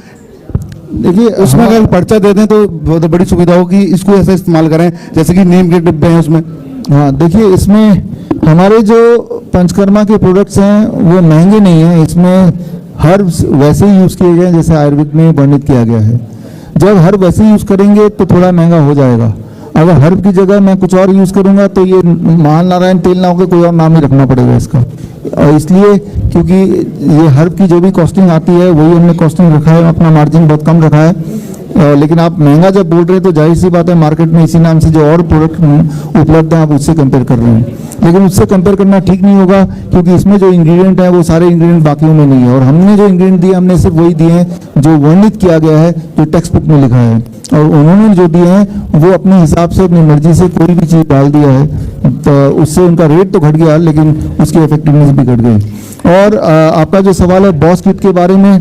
देखिए, उसमें अगर पर्चा दे दें तो बहुत बड़ी सुविधा होगी, इसको ऐसे इस्तेमाल करें जैसे कि नीम के डिब्बे हैं उसमें। हाँ, देखिए, इसमें हमारे जो पंचकर्मा के प्रोडक्ट्स हैं वो महंगे नहीं हैं, इसमें हर्ब्स वैसे ही यूज़ किए गए हैं जैसे आयुर्वेद में वर्णित किया गया है। जब हर्ब वैसे यूज़ करेंगे तो थोड़ा महंगा हो जाएगा। अगर हर्ब की जगह मैं कुछ और यूज़ करूँगा तो ये महान नारायण तेल ना होकर कोई और नाम ही रखना पड़ेगा इसका। और इसलिए क्योंकि ये हर्ब की जो भी कॉस्टिंग आती है वही हमने कॉस्टिंग रखा है, अपना मार्जिन बहुत कम रखा है। लेकिन आप महंगा जब बोल रहे हैं तो जाहिर सी बात है, मार्केट में इसी नाम से जो और प्रोडक्ट उपलब्ध हैं आप उससे कंपेयर कर रहे हैं, लेकिन उससे कंपेयर करना ठीक नहीं होगा क्योंकि इसमें जो इंग्रेडिएंट है वो सारे इंग्रेडिएंट बाकियों में नहीं है। और हमने जो इंग्रेडिएंट दिए हमने सिर्फ वही दिए हैं जो वर्णित किया गया है, जो टेक्स्ट बुक में लिखा है, और उन्होंने जो दिए हैं वो अपने हिसाब से अपनी मर्जी से कोई भी चीज़ डाल दिया है, तो उससे उनका रेट तो घट गया लेकिन उसकी इफेक्टिवनेस भी घट गई। और आपका जो सवाल है बॉस किट के बारे में,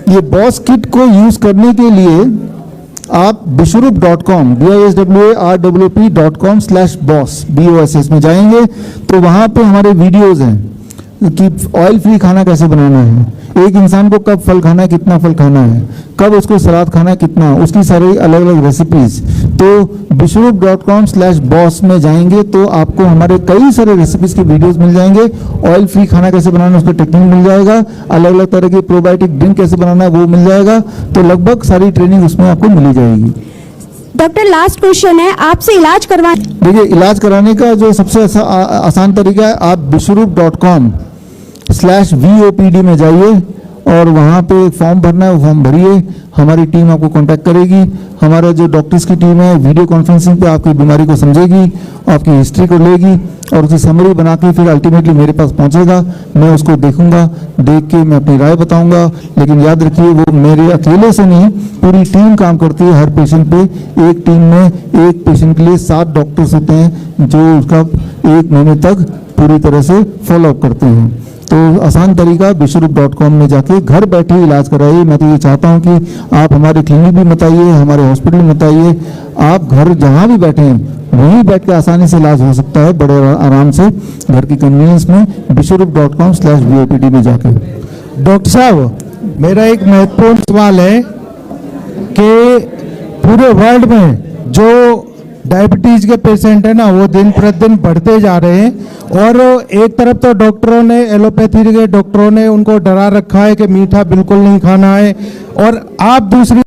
ये बॉस किट को यूज़ करने के लिए आप विश्वरूप.com BISWARWP.com/boss में जाएंगे तो वहाँ पे हमारे वीडियोस हैं कि ऑयल फ्री खाना कैसे बनाना है, एक इंसान को कब फल खाना है, कितना फल खाना है, कब उसको सलाद खाना है, कितना, उसकी सारी अलग अलग रेसिपीज। तो विश्वरूप.com/boss में जाएंगे तो आपको हमारे कई सारे रेसिपीज के वीडियोस मिल जाएंगे। ऑयल फ्री खाना कैसे बनाना है उसका टेक्निक मिल जाएगा, अलग अलग तरह के प्रोबायोटिक ड्रिंक कैसे बनाना है वो मिल जाएगा। तो लगभग सारी ट्रेनिंग उसमें आपको मिली जाएगी। डॉक्टर, लास्ट क्वेश्चन है, आपसे इलाज करवा, देखिए, इलाज कराने का जो सबसे आसान तरीका है, आप विश्वरूप.com/VOPD में जाइए और वहाँ पे एक फॉर्म भरना है, वो फॉर्म भरिए, हमारी टीम आपको कांटेक्ट करेगी। हमारा जो डॉक्टर्स की टीम है वीडियो कॉन्फ्रेंसिंग पे आपकी बीमारी को समझेगी, आपकी हिस्ट्री को लेगी और उसकी समरी बना के फिर अल्टीमेटली मेरे पास पहुँचेगा। मैं उसको देखूंगा, देख के मैं अपनी राय बताऊंगा। लेकिन याद रखिए, वो मेरे अकेले से नहीं, पूरी टीम काम करती है हर पेशेंट पे। एक टीम में एक पेशेंट के लिए 7 डॉक्टर्स होते हैं जो उसका 1 महीने तक पूरी तरह से फॉलोअप करते हैं। तो आसान तरीका, विश्वरूप.com में जाके घर बैठे इलाज कराइए। मैं तो ये चाहता हूँ कि आप हमारे क्लिनिक भी मत आइए, हमारे हॉस्पिटल में मत आइए, आप घर जहाँ भी बैठे हैं वहीं बैठ के आसानी से इलाज हो सकता है, बड़े आराम से, घर की कन्वीनियंस में, विश्वरूप.com/VOPD में जाके। डॉक्टर साहब, मेरा एक महत्वपूर्ण सवाल है कि पूरे वर्ल्ड में जो डायबिटीज के पेशेंट है ना वो दिन प्रतिदिन बढ़ते जा रहे हैं। और एक तरफ तो डॉक्टरों ने, एलोपैथी के डॉक्टरों ने उनको डरा रखा है कि मीठा बिल्कुल नहीं खाना है, और आप दूसरी